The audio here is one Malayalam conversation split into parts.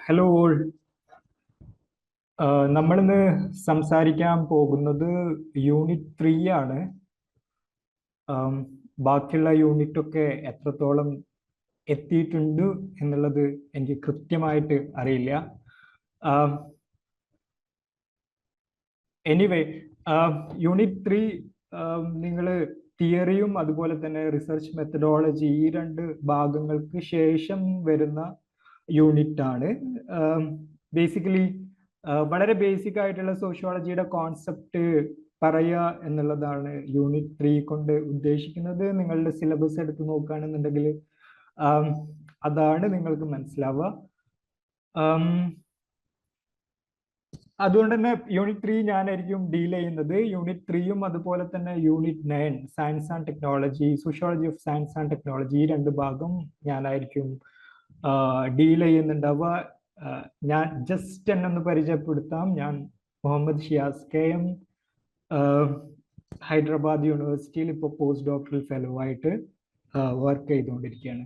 Hello all. നമ്മളിന്ന് സംസാരിക്കാൻ പോകുന്നത് യൂണിറ്റ് 3 ആണ്. ബാക്കിയുള്ള യൂണിറ്റ് ഒക്കെ എത്രത്തോളം എത്തിയിട്ടുണ്ട് എന്നുള്ളത് എനിക്ക് കൃത്യമായിട്ട് അറിയില്ല. എനിവേ, യൂണിറ്റ് 3 നിങ്ങൾ തിയറിയും അതുപോലെ തന്നെ റിസർച്ച് മെത്തഡോളജി ഈ രണ്ട് ഭാഗങ്ങൾക്ക് ശേഷം വരുന്ന യൂണിറ്റ് ആണ്. ബേസിക്കലി വളരെ ബേസിക് ആയിട്ടുള്ള സോഷ്യോളജിയുടെ കോൺസെപ്റ്റ് പറയുക എന്നുള്ളതാണ് യൂണിറ്റ് 3 കൊണ്ട് ഉദ്ദേശിക്കുന്നത്. നിങ്ങളുടെ സിലബസ് എടുത്ത് നോക്കുകയാണെന്നുണ്ടെങ്കിൽ അതാണ് നിങ്ങൾക്ക് മനസ്സിലാവുക. അതുകൊണ്ട് തന്നെ യൂണിറ്റ് 3 ഞാനായിരിക്കും ഡീൽ ചെയ്യുന്നത്. യൂണിറ്റ് 3യും അതുപോലെ തന്നെ unit 9 science and technology, sociology of science and technology, ഈ രണ്ട് ഭാഗം ഞാനായിരിക്കും ഡീൽ ചെയ്യുന്നുണ്ടാവുക. ഞാൻ ജസ്റ്റ് എന്നൊന്ന് പരിചയപ്പെടുത്താം. ഞാൻ മുഹമ്മദ് ഷിയാസ് KM, ഹൈദരാബാദ് യൂണിവേഴ്സിറ്റിയിൽ ഇപ്പോൾ പോസ്റ്റ് ഡോക്ടറൽ ഫെലോ ആയിട്ട് വർക്ക് ചെയ്തുകൊണ്ടിരിക്കുകയാണ്.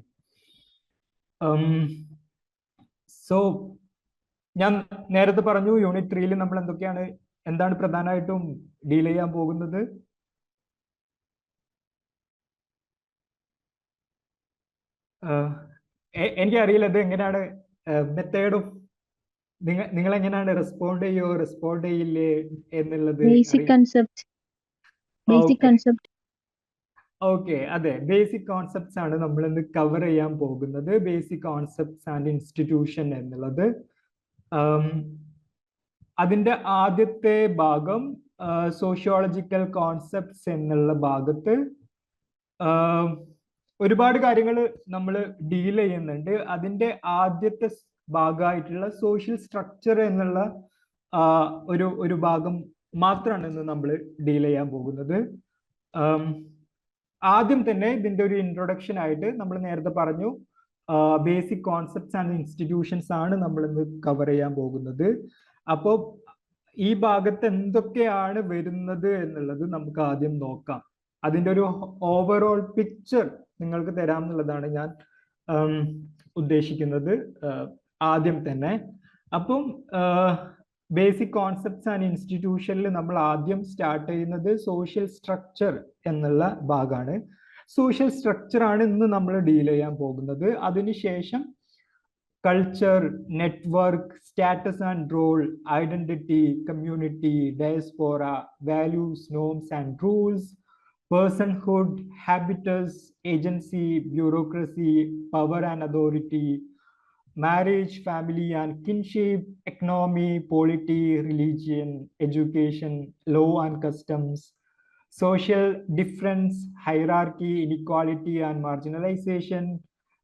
സോ ഞാൻ നേരത്തെ പറഞ്ഞു യൂണിറ്റ് 3യിൽ നമ്മൾ എന്താണ് പ്രധാനമായിട്ടും ഡീൽ ചെയ്യാൻ പോകുന്നത്. എനിക്കറിയില്ല ഇത് എങ്ങനെയാണ് മെത്തേഡും നിങ്ങൾ എങ്ങനെയാണ് റെസ്പോണ്ട് ചെയ്യില്ലേ എന്നുള്ളത്. ഓക്കെ, അതെ, ബേസിക് കോൺസെപ്റ്റ്സ് ആണ് നമ്മൾ ഇന്ന് കവർ ചെയ്യാൻ പോകുന്നത്. ബേസിക് കോൺസെപ്റ്റ്സ് ആൻഡ് ഇൻസ്റ്റിറ്റ്യൂഷൻ എന്നുള്ളത് അതിന്റെ ആദ്യത്തെ ഭാഗം സോഷ്യോളജിക്കൽ കോൺസെപ്റ്റ്സ് എന്നുള്ള ഭാഗത്ത് ഒരുപാട് കാര്യങ്ങൾ നമ്മൾ ഡീൽ ചെയ്യുന്നുണ്ട്. അതിന്റെ ആദ്യത്തെ ഭാഗമായിട്ടുള്ള സോഷ്യൽ സ്ട്രക്ചർ എന്നുള്ള ഒരു ഭാഗം മാത്രമാണ് ഇന്ന് നമ്മൾ ഡീൽ ചെയ്യാൻ പോകുന്നത്. ആദ്യം തന്നെ ഇതിന്റെ ഒരു ഇൻട്രൊഡക്ഷൻ ആയിട്ട് നമ്മൾ നേരത്തെ പറഞ്ഞു ബേസിക് കോൺസെപ്റ്റ്സ് ആൻഡ് ഇൻസ്റ്റിറ്റ്യൂഷൻസ് ആണ് നമ്മൾ ഇന്ന് കവർ ചെയ്യാൻ പോകുന്നത്. അപ്പോൾ ഈ ഭാഗത്ത് എന്തൊക്കെയാണ് വരുന്നത് എന്നുള്ളത് നമുക്ക് ആദ്യം നോക്കാം. അതിന്റെ ഒരു ഓവറോൾ പിക്ചർ നിങ്ങൾക്ക് തരാം എന്നുള്ളതാണ് ഞാൻ ഉദ്ദേശിക്കുന്നത് ആദ്യം തന്നെ. അപ്പം ബേസിക് കോൺസെപ്റ്റ്സ് ആൻഡ് ഇൻസ്റ്റിറ്റ്യൂഷനിൽ നമ്മൾ ആദ്യം സ്റ്റാർട്ട് ചെയ്യുന്നത് സോഷ്യൽ സ്ട്രക്ചർ എന്നുള്ള ഭാഗമാണ്. സോഷ്യൽ സ്ട്രക്ചർ ആണ് ഇന്ന് നമ്മൾ ഡീൽ ചെയ്യാൻ പോകുന്നത്. അതിനുശേഷം culture, network, status and role, identity, community, diaspora, values, norms and rules, personhood, habitus, agency, bureaucracy, power and authority, marriage, family and kinship, economy, polity, religion, education, law and customs, social difference, hierarchy, inequality and marginalization,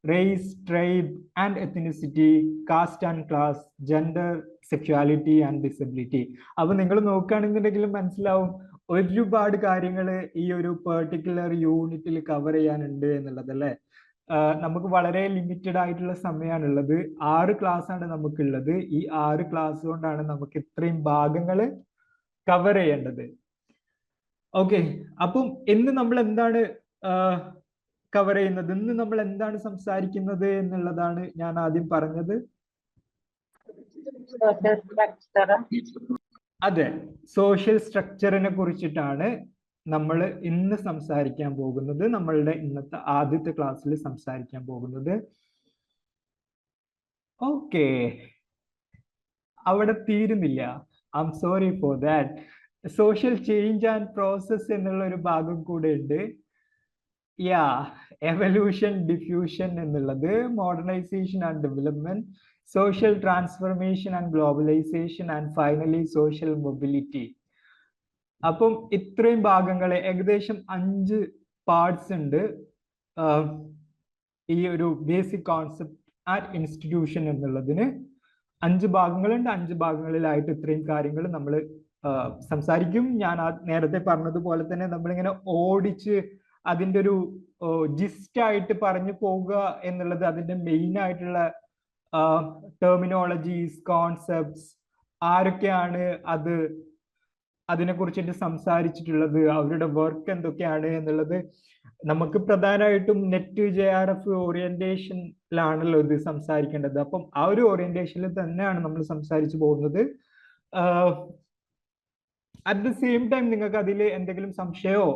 race, tribe and ethnicity, caste and class, gender, sexuality and disability. അപ്പോൾ നിങ്ങൾ നോക്കുകയാണെന്നുണ്ടെങ്കിലും മനസ്സിലാവും ഒരുപാട് കാര്യങ്ങൾ ഈ ഒരു പെർട്ടിക്കുലർ യൂണിറ്റിൽ കവർ ചെയ്യാനുണ്ട് എന്നുള്ളത് അല്ലേ. നമുക്ക് വളരെ ലിമിറ്റഡ് ആയിട്ടുള്ള സമയമാണുള്ളത്. 6 ക്ലാസ് ആണ് നമുക്കുള്ളത്. ഈ 6 ക്ലാസ് കൊണ്ടാണ് നമുക്ക് ഇത്രയും ഭാഗങ്ങൾ കവർ ചെയ്യേണ്ടത്. ഓക്കെ, അപ്പം ഇന്ന് നമ്മൾ എന്താണ് കവർ ചെയ്യുന്നത്, ഇന്ന് നമ്മൾ എന്താണ് സംസാരിക്കുന്നത് എന്നുള്ളതാണ് ഞാൻ ആദ്യം പറഞ്ഞത്. അതെ, സോഷ്യൽ സ്ട്രക്ചറിനെ കുറിച്ചിട്ടാണ് നമ്മൾ ഇന്ന് സംസാരിക്കാൻ പോകുന്നത്. നമ്മളുടെ ഇന്നത്തെ ആദ്യത്തെ ക്ലാസ്സിൽ സംസാരിക്കാൻ പോകുന്നത്. ഓക്കെ, അവിടെ തീരുന്നില്ല. I am sorry for that. Social change and process എന്നുള്ള ഒരു ഭാഗം കൂടെ ഉണ്ട്. എവല്യൂഷൻ, ഡിഫ്യൂഷൻ എന്നുള്ളത്, modernisation and development, social transformation and globalization, and finally social mobility. അപ്പം ഇത്രയും ഭാഗങ്ങൾ, ഏകദേശം 5 പാർട്സ് ഉണ്ട് ഈ ഒരു ബേസിക് കോൺസെപ്റ്റ് ആൻഡ് ഇൻസ്റ്റിറ്റ്യൂഷൻ എന്നുള്ളതിന്. 5 ഭാഗങ്ങളുണ്ട്. 5 ഭാഗങ്ങളിലായിട്ട് ഇത്രയും കാര്യങ്ങൾ നമ്മൾ സംസാരിക്കും. ഞാൻ നേരത്തെ പറഞ്ഞതുപോലെ തന്നെ നമ്മളിങ്ങനെ ഓടിച്ച് അതിൻ്റെ ഒരു ജിസ്റ്റ് ആയിട്ട് പറഞ്ഞു പോവുക എന്നുള്ളത് അതിൻ്റെ മെയിൻ ആയിട്ടുള്ള ടെർമിനോളജീസ്, കോൺസെപ്റ്റ്സ്, ആരൊക്കെയാണ് അതിനെ കുറിച്ചിട്ട് സംസാരിച്ചിട്ടുള്ളത്, അവരുടെ വർക്ക് എന്തൊക്കെയാണ് എന്നുള്ളത് നമുക്ക് പ്രധാനമായിട്ടും നെറ്റ് JRF ഓറിയന്റേഷനിലാണല്ലോ ഇത് സംസാരിക്കേണ്ടത്. അപ്പം ആ ഒരു ഓറിയന്റേഷനിൽ തന്നെയാണ് നമ്മൾ സംസാരിച്ചു പോകുന്നത്. അറ്റ് ദ സെയിം ടൈം നിങ്ങൾക്ക് അതിൽ എന്തെങ്കിലും സംശയമോ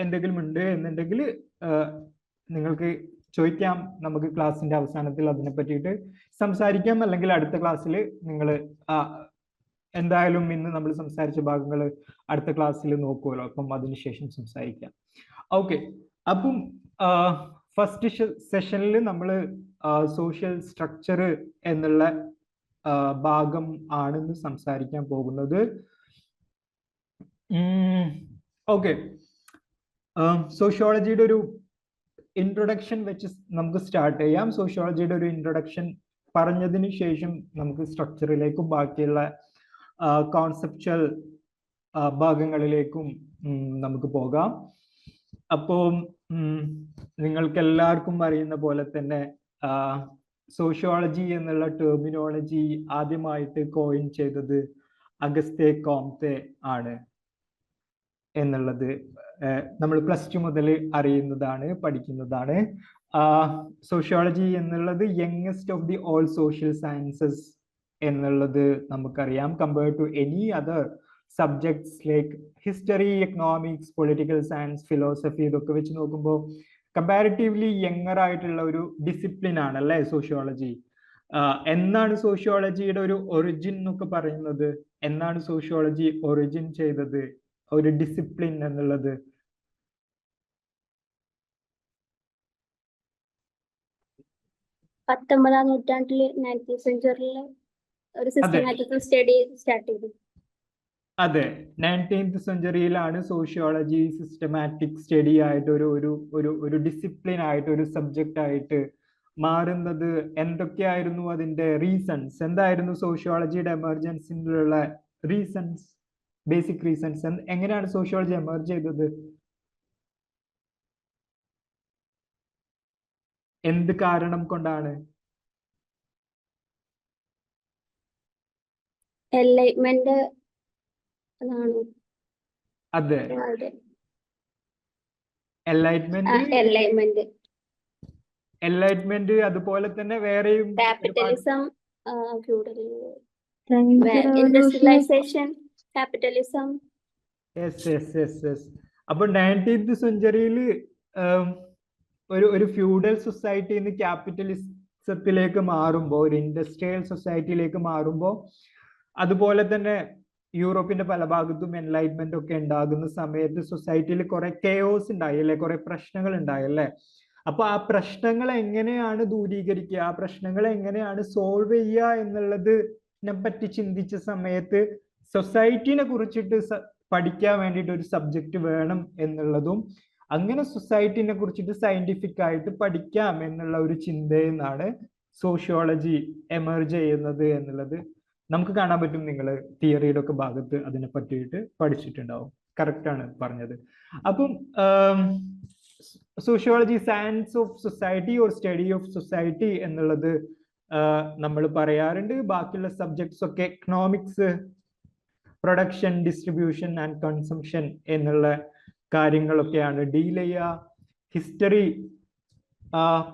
എന്തെങ്കിലും ഉണ്ട് എന്നുണ്ടെങ്കിൽ നിങ്ങൾക്ക് ചോദിക്കാം. നമുക്ക് ക്ലാസ്സിന്റെ അവസാനത്തിൽ അതിനെ പറ്റിയിട്ട് സംസാരിക്കാം. അല്ലെങ്കിൽ അടുത്ത ക്ലാസ്സിൽ നിങ്ങൾ എന്തായാലും ഇന്ന് നമ്മൾ സംസാരിച്ച ഭാഗങ്ങൾ അടുത്ത ക്ലാസ്സിൽ നോക്കുമല്ലോ, അപ്പം അതിനുശേഷം സംസാരിക്കാം. ഓക്കെ, അപ്പം ഫസ്റ്റ് സെഷനിൽ നമ്മൾ സോഷ്യൽ സ്ട്രക്ചർ എന്നുള്ള ഭാഗം ആണെന്ന് സംസാരിക്കാൻ പോകുന്നത്. ഓക്കെ, സോഷ്യോളജിയുടെ ഒരു ഇൻട്രൊഡക്ഷൻ വെച്ച് നമുക്ക് സ്റ്റാർട്ട് ചെയ്യാം. സോഷ്യോളജിയുടെ ഒരു ഇൻട്രൊഡക്ഷൻ പറഞ്ഞതിന് ശേഷം നമുക്ക് സ്ട്രക്ചറിലേക്കും ബാക്കിയുള്ള കോൺസെപ്ച്വൽ ഭാഗങ്ങളിലേക്കും നമുക്ക് പോകാം. അപ്പോൾ നിങ്ങൾക്ക് എല്ലാവർക്കും അറിയുന്ന പോലെ തന്നെ സോഷ്യോളജി എന്നുള്ള ടെർമിനോളജി ആദ്യമായിട്ട് കോയിൻ ചെയ്തത് അഗസ്തേ കോംതെ ആണ് എന്നുള്ളത് നമ്മൾ +2 മുതൽ അറിയുന്നതാണ്, പഠിക്കുന്നതാണ്. സോഷ്യോളജി എന്നുള്ളത് youngest of the all social sciences എന്നുള്ളത് നമുക്കറിയാം. Compared to any other subjects like history, economics, political science, philosophy, ഇതൊക്കെ വെച്ച് നോക്കുമ്പോൾ കമ്പാരിറ്റീവ്ലി യങ്ങർ ആയിട്ടുള്ള ഒരു ഡിസിപ്ലിൻ ആണ് അല്ലേ സോഷ്യോളജി. എന്നാണ് സോഷ്യോളജിയുടെ ഒരു ഒറിജിൻ എന്നൊക്കെ പറയുന്നത്? എന്നാണ് സോഷ്യോളജി ഒറിജിൻ ചെയ്തത് ഒരു ഡിസിപ്ലിൻ എന്നുള്ളത്? പത്തൊമ്പതാം നൂറ്റാണ്ടിൽ 19th സെഞ്ചുറിയിൽ ഒരു സിസ്റ്റമാറ്റിക്കൽ സ്റ്റഡി സ്റ്റാർട്ട് ചെയ്തു. അതെ, 19th സെഞ്ചുറിയിലാണ് സോഷ്യോളജി സിസ്റ്റമാറ്റിക് സ്റ്റഡി ആയിട്ട് ഒരു ഡിസിപ്ലിൻ ആയിട്ട് ഒരു സബ്ജക്റ്റ് ആയിട്ട് മാറുന്നത്. എന്തൊക്കെയായിരുന്നു അതിന്റെ റീസൺസ്? എന്തായിരുന്നു സോഷ്യോളജിയുടെ എമർജൻസിനുള്ള റീസൺസ്, ബേസിക് റീസൺസ്? എങ്ങനെയാണ് സോഷ്യോളജി എമർജ് ചെയ്തത്? എന്ത് കാരണം കൊണ്ടാണ്? എൻലൈറ്റ്മെന്റ്. അതെ, എൻലൈറ്റ്മെന്റ് അതുപോലെ തന്നെ വേറെയും ക്യാപിറ്റലിസം, ഇൻഡസ്ട്രിയലൈസേഷൻ, ക്യാപിറ്റലിസം. അപ്പൊ 19th സെഞ്ചുറിയിൽ ഒരു ഫ്യൂഡൽ സൊസൈറ്റിയിൽ നിന്ന് ക്യാപിറ്റലിസത്തിലേക്ക് മാറുമ്പോൾ, ഒരു ഇൻഡസ്ട്രിയൽ സൊസൈറ്റിയിലേക്ക് മാറുമ്പോൾ, അതുപോലെ തന്നെ യൂറോപ്പിന്റെ പല ഭാഗത്തും എൻലൈറ്റ്മെന്റ് ഒക്കെ ഉണ്ടാകുന്ന സമയത്ത് സൊസൈറ്റിയിൽ കുറെ കെയോസ് ഉണ്ടായല്ലേ, കുറെ പ്രശ്നങ്ങൾ ഉണ്ടായല്ലേ. അപ്പൊ ആ പ്രശ്നങ്ങൾ എങ്ങനെയാണ് ദൂരീകരിക്കുക, ആ പ്രശ്നങ്ങൾ എങ്ങനെയാണ് സോൾവ് ചെയ്യുക എന്നുള്ളതിനെ പറ്റി ചിന്തിച്ച സമയത്ത് സൊസൈറ്റിനെ കുറിച്ചിട്ട് പഠിക്കാൻ വേണ്ടിയിട്ട് ഒരു സബ്ജക്റ്റ് വേണം എന്നുള്ളതും, അങ്ങനെ സൊസൈറ്റിനെ കുറിച്ചിട്ട് സയന്റിഫിക് ആയിട്ട് പഠിക്കാം എന്നുള്ള ഒരു ചിന്തയിൽ നിന്നാണ് സോഷ്യോളജി എമർജ് ചെയ്യുന്നത് എന്നുള്ളത് നമുക്ക് കാണാൻ പറ്റും. നിങ്ങൾ തിയറിയുടെ ഒക്കെ ഭാഗത്ത് അതിനെ പറ്റിയിട്ട് പഠിച്ചിട്ടുണ്ടാവും. കറക്റ്റ് ആണ് പറഞ്ഞത്. അപ്പം sociology science of society or study of society എന്നുള്ളത് നമ്മൾ പറയാറുണ്ട്. ബാക്കിയുള്ള സബ്ജക്ട്സ് ഒക്കെ economics, production, distribution and consumption എന്നുള്ള കാര്യങ്ങളൊക്കെയാണ് ഡീൽ ചെയ്യുക. ഹിസ്റ്ററി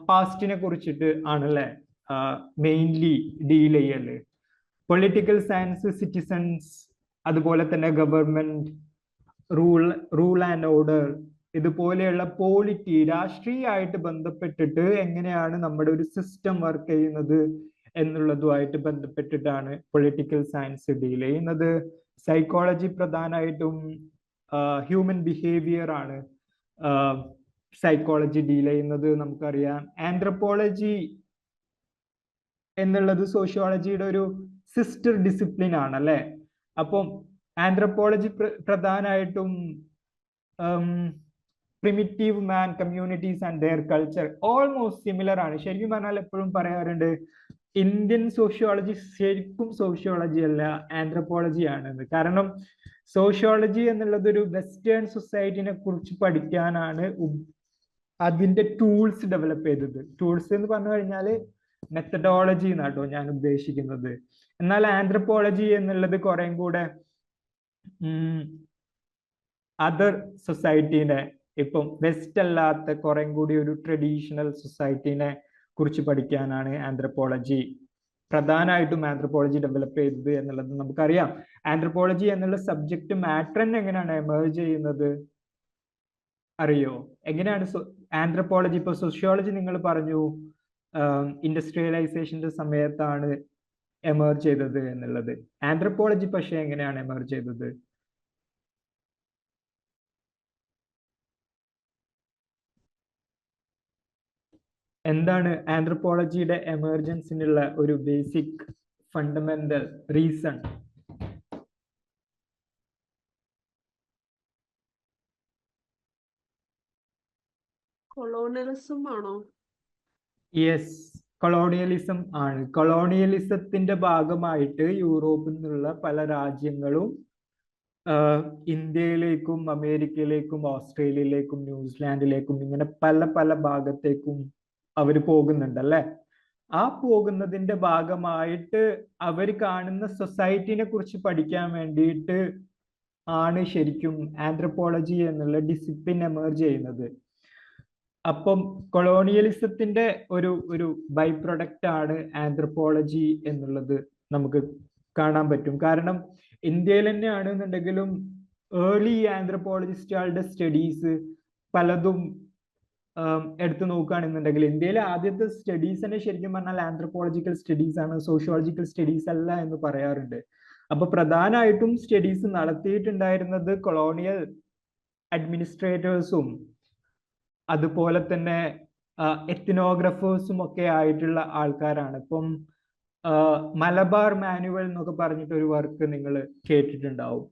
പാസ്റ്റിനെ കുറിച്ചിട്ട് ആണല്ലേ മെയിൻലി ഡീൽ ചെയ്യല്. പൊളിറ്റിക്കൽ സയൻസ് സിറ്റിസൺസ്, അതുപോലെ തന്നെ ഗവൺമെന്റ്, റൂൾ ആൻഡ് ഓർഡർ, ഇതുപോലെയുള്ള പോളിറ്റി, രാഷ്ട്രീയമായിട്ട് ബന്ധപ്പെട്ടിട്ട് എങ്ങനെയാണ് നമ്മുടെ ഒരു സിസ്റ്റം വർക്ക് ചെയ്യുന്നത് എന്നുള്ളതുമായിട്ട് ബന്ധപ്പെട്ടിട്ടാണ് പൊളിറ്റിക്കൽ സയൻസ് ഡീൽ ചെയ്യുന്നത്. സൈക്കോളജി പ്രധാനമായിട്ടും ഹ്യൂമൻ ബിഹേവിയർ ആണ് സൈക്കോളജി ഡീൽ ചെയ്യുന്നത്, നമുക്കറിയാം. ആന്ത്രപ്പോളജി എന്നുള്ളത് സോഷ്യോളജിയുടെ ഒരു സിസ്റ്റർ ഡിസിപ്ലിൻ ആണ് അല്ലെ. അപ്പം ആന്ത്രപ്പോളജി പ്രധാനമായിട്ടും primitive man, communities and their culture almost similar ആണ്. ശരിക്കും പറഞ്ഞാൽ എപ്പോഴും പറയാറുണ്ട് ഇന്ത്യൻ സോഷ്യോളജി ശരിക്കും സോഷ്യോളജി അല്ല, ആന്ത്രപ്പോളജി ആണെന്ന്. കാരണം സോഷ്യോളജി എന്നുള്ളത് ഒരു വെസ്റ്റേൺ സൊസൈറ്റിനെ കുറിച്ച് പഠിക്കാനാണ് അതിന്റെ ടൂൾസ് ഡെവലപ്പ് ചെയ്തത്. ടൂൾസ് എന്ന് പറഞ്ഞു കഴിഞ്ഞാൽ മെത്തഡോളജി എന്നാട്ടോ ഞാൻ ഉദ്ദേശിക്കുന്നത്. എന്നാൽ ആന്ത്രപ്പോളജി എന്നുള്ളത് കുറേം കൂടെ അതർ സൊസൈറ്റീനെ, ഇപ്പം വെസ്റ്റ് അല്ലാത്ത കുറെ കൂടി ഒരു ട്രഡീഷണൽ സൊസൈറ്റിനെ കുറിച്ച് പഠിക്കാനാണ് ആന്ത്രപ്പോളജി പ്രധാനമായിട്ടും ആന്ത്രപ്പോളജി ഡെവലപ്പ് ചെയ്തത് എന്നുള്ളത് നമുക്കറിയാം. ആന്ത്രപ്പോളജി എന്നുള്ള സബ്ജക്ട് മാറ്റർ തന്നെ എങ്ങനെയാണ് എമേർജ് ചെയ്യുന്നത് അറിയോ? എങ്ങനെയാണ് ആന്ത്രപ്പോളജി, ഇപ്പൊ സോഷ്യോളജി നിങ്ങൾ പറഞ്ഞു ഇൻഡസ്ട്രിയലൈസേഷന്റെ സമയത്താണ് എമേർജ് ചെയ്തത് എന്നുള്ളത്. ആന്ത്രപ്പോളജി പക്ഷെ എങ്ങനെയാണ് എമേർജ് ചെയ്തത്? എന്താണ് ആന്ത്രപ്പോളജിയുടെ എമർജൻസിനുള്ള ഒരു ബേസിക് ഫണ്ടമെന്റൽ റീസൺ? കൊളോണിയലിസം ആണോ? യെസ്, കൊളോണിയലിസം ആണ്. കൊളോണിയലിസത്തിന്റെ ഭാഗമായിട്ട് യൂറോപ്പിൽ നിന്നുള്ള പല രാജ്യങ്ങളും ഇന്ത്യയിലേക്കും അമേരിക്കയിലേക്കും ഓസ്ട്രേലിയയിലേക്കും ന്യൂസിലാൻഡിലേക്കും ഇങ്ങനെ പല പല ഭാഗത്തേക്കും അവർ പോകുന്നുണ്ട് അല്ലെ. ആ പോകുന്നതിന്റെ ഭാഗമായിട്ട് അവർ കാണുന്ന സൊസൈറ്റിനെ കുറിച്ച് പഠിക്കാൻ വേണ്ടിയിട്ട് ആണ് ശരിക്കും ആന്ത്രപ്പോളജി എന്നുള്ള ഡിസിപ്ലിൻ എമേർജ് ചെയ്യുന്നത്. അപ്പം കൊളോണിയലിസത്തിന്റെ ഒരു ബൈ പ്രൊഡക്റ്റ് ആണ് ആന്ത്രപ്പോളജി എന്നുള്ളത് നമുക്ക് കാണാൻ പറ്റും. കാരണം ഇന്ത്യയിൽ തന്നെ ആണെന്നുണ്ടെങ്കിലും ഏർലി ആന്ത്രപ്പോളജിസ്റ്റുകളുടെ സ്റ്റഡീസ് പലതും എടുത്തു നോക്കുകയാണെന്നുണ്ടെങ്കിൽ ഇന്ത്യയിലെ ആദ്യത്തെ സ്റ്റഡീസ് തന്നെ ശരിക്കും പറഞ്ഞാൽ ആന്ത്രപ്പോളജിക്കൽ സ്റ്റഡീസ് ആണ്, സോഷ്യോളജിക്കൽ സ്റ്റഡീസ് അല്ല എന്ന് പറയാറുണ്ട്. അപ്പൊ പ്രധാനമായിട്ടും സ്റ്റഡീസ് നടത്തിയിട്ടുണ്ടായിരുന്നത് കൊളോണിയൽ അഡ്മിനിസ്ട്രേറ്റേഴ്സും അതുപോലെ തന്നെ എത്നോഗ്രഫേഴ്സും ഒക്കെ ആയിട്ടുള്ള ആൾക്കാരാണ്. ഇപ്പം മലബാർ മാനുവൽ എന്നൊക്കെ പറഞ്ഞിട്ട് ഒരു വർക്ക് നിങ്ങൾ കേട്ടിട്ടുണ്ടാവും.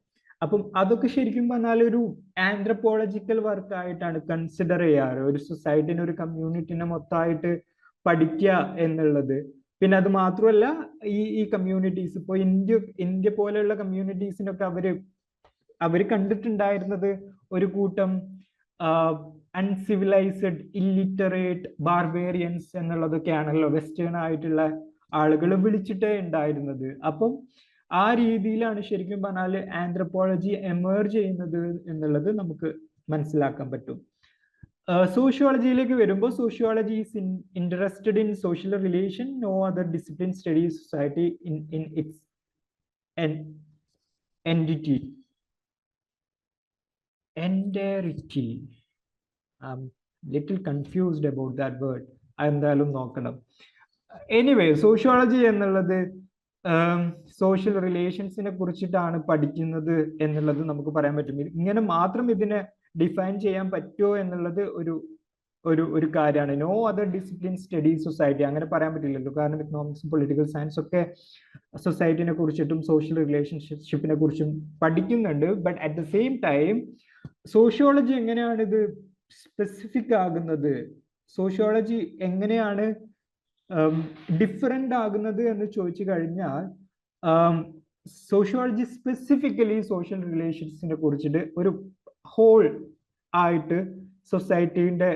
അപ്പം അതൊക്കെ ശരിക്കും പറഞ്ഞാൽ ഒരു ആന്ത്രപ്പോളജിക്കൽ വർക്ക് ആയിട്ടാണ് കൺസിഡർ ചെയ്യാറ്. ഒരു സൊസൈറ്റിനെ, ഒരു കമ്മ്യൂണിറ്റിനെ മൊത്തമായിട്ട് പഠിക്കുക എന്നുള്ളത്. പിന്നെ അത് മാത്രമല്ല, ഈ കമ്മ്യൂണിറ്റീസ് ഇപ്പോൾ ഇന്ത്യ പോലെയുള്ള കമ്മ്യൂണിറ്റീസിനൊക്കെ അവര് കണ്ടിട്ടുണ്ടായിരുന്നത് ഒരു കൂട്ടം അൺസിവിലൈസ്ഡ്, ഇല്ലിറ്ററേറ്റ്, ബാർബേറിയൻസ് എന്നുള്ളതൊക്കെയാണല്ലോ വെസ്റ്റേൺ ആയിട്ടുള്ള ആളുകൾ വിളിച്ചിട്ടേ ഉണ്ടായിരുന്നത്. അപ്പം ആ രീതിയിലാണ് ശരിക്കും പറഞ്ഞാൽ ആന്ത്രപ്പോളജി എമേർജ് ചെയ്യുന്നത് എന്നുള്ളത് നമുക്ക് മനസ്സിലാക്കാൻ പറ്റും. സോഷ്യോളജിയിലേക്ക് വരുമ്പോൾ sociology is interested in social relation, no other discipline studies society in its entirety. I'm little confused about that word. എന്തായാലും നോക്കണം. എനിവേ, സോഷ്യോളജി എന്നുള്ളത് സോഷ്യൽ റിലേഷൻസിനെ കുറിച്ചിട്ടാണ് പഠിക്കുന്നത് എന്നുള്ളത് നമുക്ക് പറയാൻ പറ്റും. ഇങ്ങനെ മാത്രം ഇതിനെ ഡിഫൈൻ ചെയ്യാൻ പറ്റുമോ എന്നുള്ളത് ഒരു കാര്യമാണ്. No other discipline study society, അങ്ങനെ പറയാൻ പറ്റില്ലല്ലോ. കാരണം എക്കണോമിക്സും പൊളിറ്റിക്കൽ സയൻസ് ഒക്കെ സൊസൈറ്റിനെ കുറിച്ചിട്ടും സോഷ്യൽ റിലേഷൻഷിപ്പിനെ കുറിച്ചും പഠിക്കുന്നുണ്ട്. But at the same time sociology എങ്ങനെയാണ് ഇത് സ്പെസിഫിക് ആകുന്നത്, സോഷ്യോളജി എങ്ങനെയാണ് ഡിഫറെന്റ് ആകുന്നത് എന്ന് ചോദിച്ചു കഴിഞ്ഞാൽ, സോഷ്യോളജി സ്പെസിഫിക്കലി സോഷ്യൽ റിലേഷൻസിനെ കുറിച്ചിട്ട് ഒരു ഹോൾ ആയിട്ട് സൊസൈറ്റിയുടെ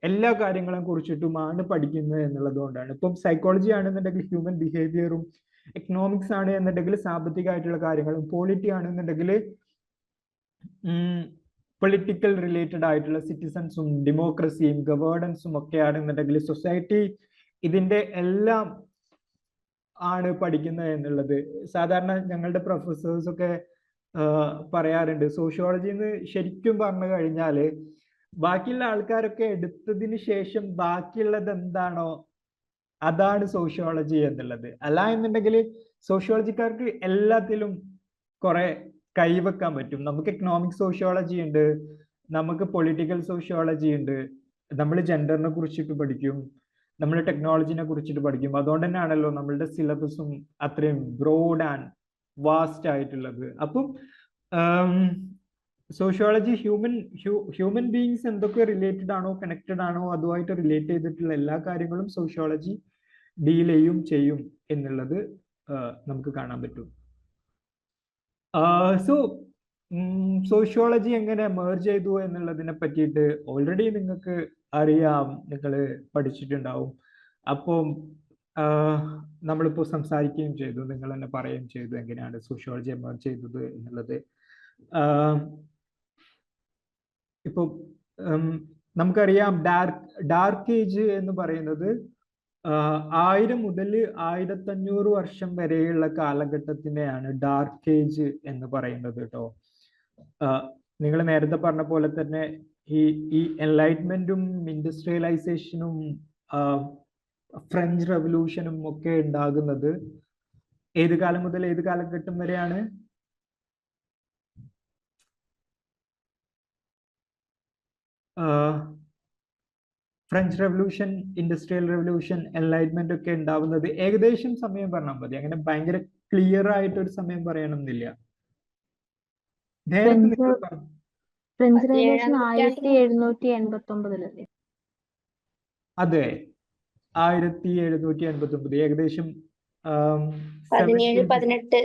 എല്ലാ കാര്യങ്ങളെ കുറിച്ചിട്ടുമാണ് പഠിക്കുന്നത് എന്നുള്ളത് കൊണ്ടാണ്. ഇപ്പം സൈക്കോളജി ആണെന്നുണ്ടെങ്കിൽ ഹ്യൂമൻ ബിഹേവിയറും, എക്കണോമിക്സ് ആണ് എന്നുണ്ടെങ്കിൽ സാമ്പത്തികമായിട്ടുള്ള കാര്യങ്ങളും, പോളിറ്റി ആണെന്നുണ്ടെങ്കിൽ പൊളിറ്റിക്കൽ റിലേറ്റഡ് ആയിട്ടുള്ള സിറ്റിസൺസും ഡെമോക്രസിയും ഗവേണൻസും ഒക്കെ ആണെന്നുണ്ടെങ്കിൽ സൊസൈറ്റി ഇതിന്റെ എല്ലാം ആണ് പഠിക്കുന്നത് എന്നുള്ളത്. സാധാരണ ഞങ്ങളുടെ പ്രൊഫസേഴ്സ് ഒക്കെ പറയാറുണ്ട്, സോഷ്യോളജി എന്ന് ശരിക്കും പറഞ്ഞു കഴിഞ്ഞാല് ബാക്കിയുള്ള ആൾക്കാരൊക്കെ എടുത്തതിന് ശേഷം ബാക്കിയുള്ളത് എന്താണോ അതാണ് സോഷ്യോളജി എന്നുള്ളത്. അല്ല എന്നുണ്ടെങ്കിൽ സോഷ്യോളജിക്കാർക്ക് എല്ലാത്തിലും കുറെ കൈവെക്കാൻ പറ്റും. നമുക്ക് എക്കണോമിക് സോഷ്യോളജി ഉണ്ട്, നമുക്ക് പൊളിറ്റിക്കൽ സോഷ്യോളജി ഉണ്ട്, നമ്മൾ ജെൻഡറിനെ കുറിച്ചിട്ട് പഠിക്കും, നമ്മൾ ടെക്നോളജിനെ കുറിച്ചിട്ട് പഠിക്കും. അതുകൊണ്ട് തന്നെയാണല്ലോ നമ്മളുടെ സിലബസും അത്രയും ബ്രോഡ് ആൻഡ് വാസ്റ്റ് ആയിട്ടുള്ളത്. അപ്പം സോഷ്യോളജി ഹ്യൂമൻ ബീയിങ്സ് എന്തൊക്കെ റിലേറ്റഡ് ആണോ, കണക്റ്റഡ് ആണോ, അതുമായിട്ട് റിലേറ്റ് ചെയ്തിട്ടുള്ള എല്ലാ കാര്യങ്ങളും സോഷ്യോളജി ഡീൽ ചെയ്യും എന്നുള്ളത് നമുക്ക് കാണാൻ പറ്റും. സോ സോഷ്യോളജി എങ്ങനെ മെർജ് ചെയ്തു എന്നുള്ളതിനെ പറ്റിയിട്ട് ഓൾറെഡി നിങ്ങൾക്ക് അറിയാം, നിങ്ങൾ പഠിച്ചിട്ടുണ്ടാവും. അപ്പം നമ്മളിപ്പോൾ സംസാരിക്കുകയും ചെയ്തു, നിങ്ങൾ തന്നെ പറയുകയും ചെയ്തു എങ്ങനെയാണ് സോഷ്യോളജി എമേർജ് ചെയ്തത് എന്നുള്ളത്. ഇപ്പോൾ നമുക്കറിയാം ഡാർക്ക് ഏജ് എന്ന് പറയുന്നത് 1000 മുതൽ 1500 വർഷം വരെയുള്ള കാലഘട്ടത്തിനെയാണ് ഡാർക്ക് ഏജ് എന്ന് പറയുന്നത് കേട്ടോ. നിങ്ങൾ നേരത്തെ പറഞ്ഞ പോലെ തന്നെ ഈ എൻലൈറ്റ്മെന്റും ഇൻഡസ്ട്രിയലൈസേഷനും ഫ്രഞ്ച് റെവല്യൂഷനും ഒക്കെ ഉണ്ടാകുന്നത് ഏത് കാലം മുതൽ ഏത് കാലഘട്ടം വരെയാണ്? French revolution, industrial revolution, enlightenment ഒക്കെ ഉണ്ടാവുന്നത് ഏകദേശം സമയം പറഞ്ഞാൽ മതി. അങ്ങനെ ഭയങ്കര ക്ലിയർ ആയിട്ടൊരു സമയം പറയണമെന്നില്ല. നേരത്തെ നിങ്ങൾ പറഞ്ഞു ഫ്രഞ്ച് റെവല്യൂഷൻ 1789 അതെ, 1789 ഏകദേശം 17-18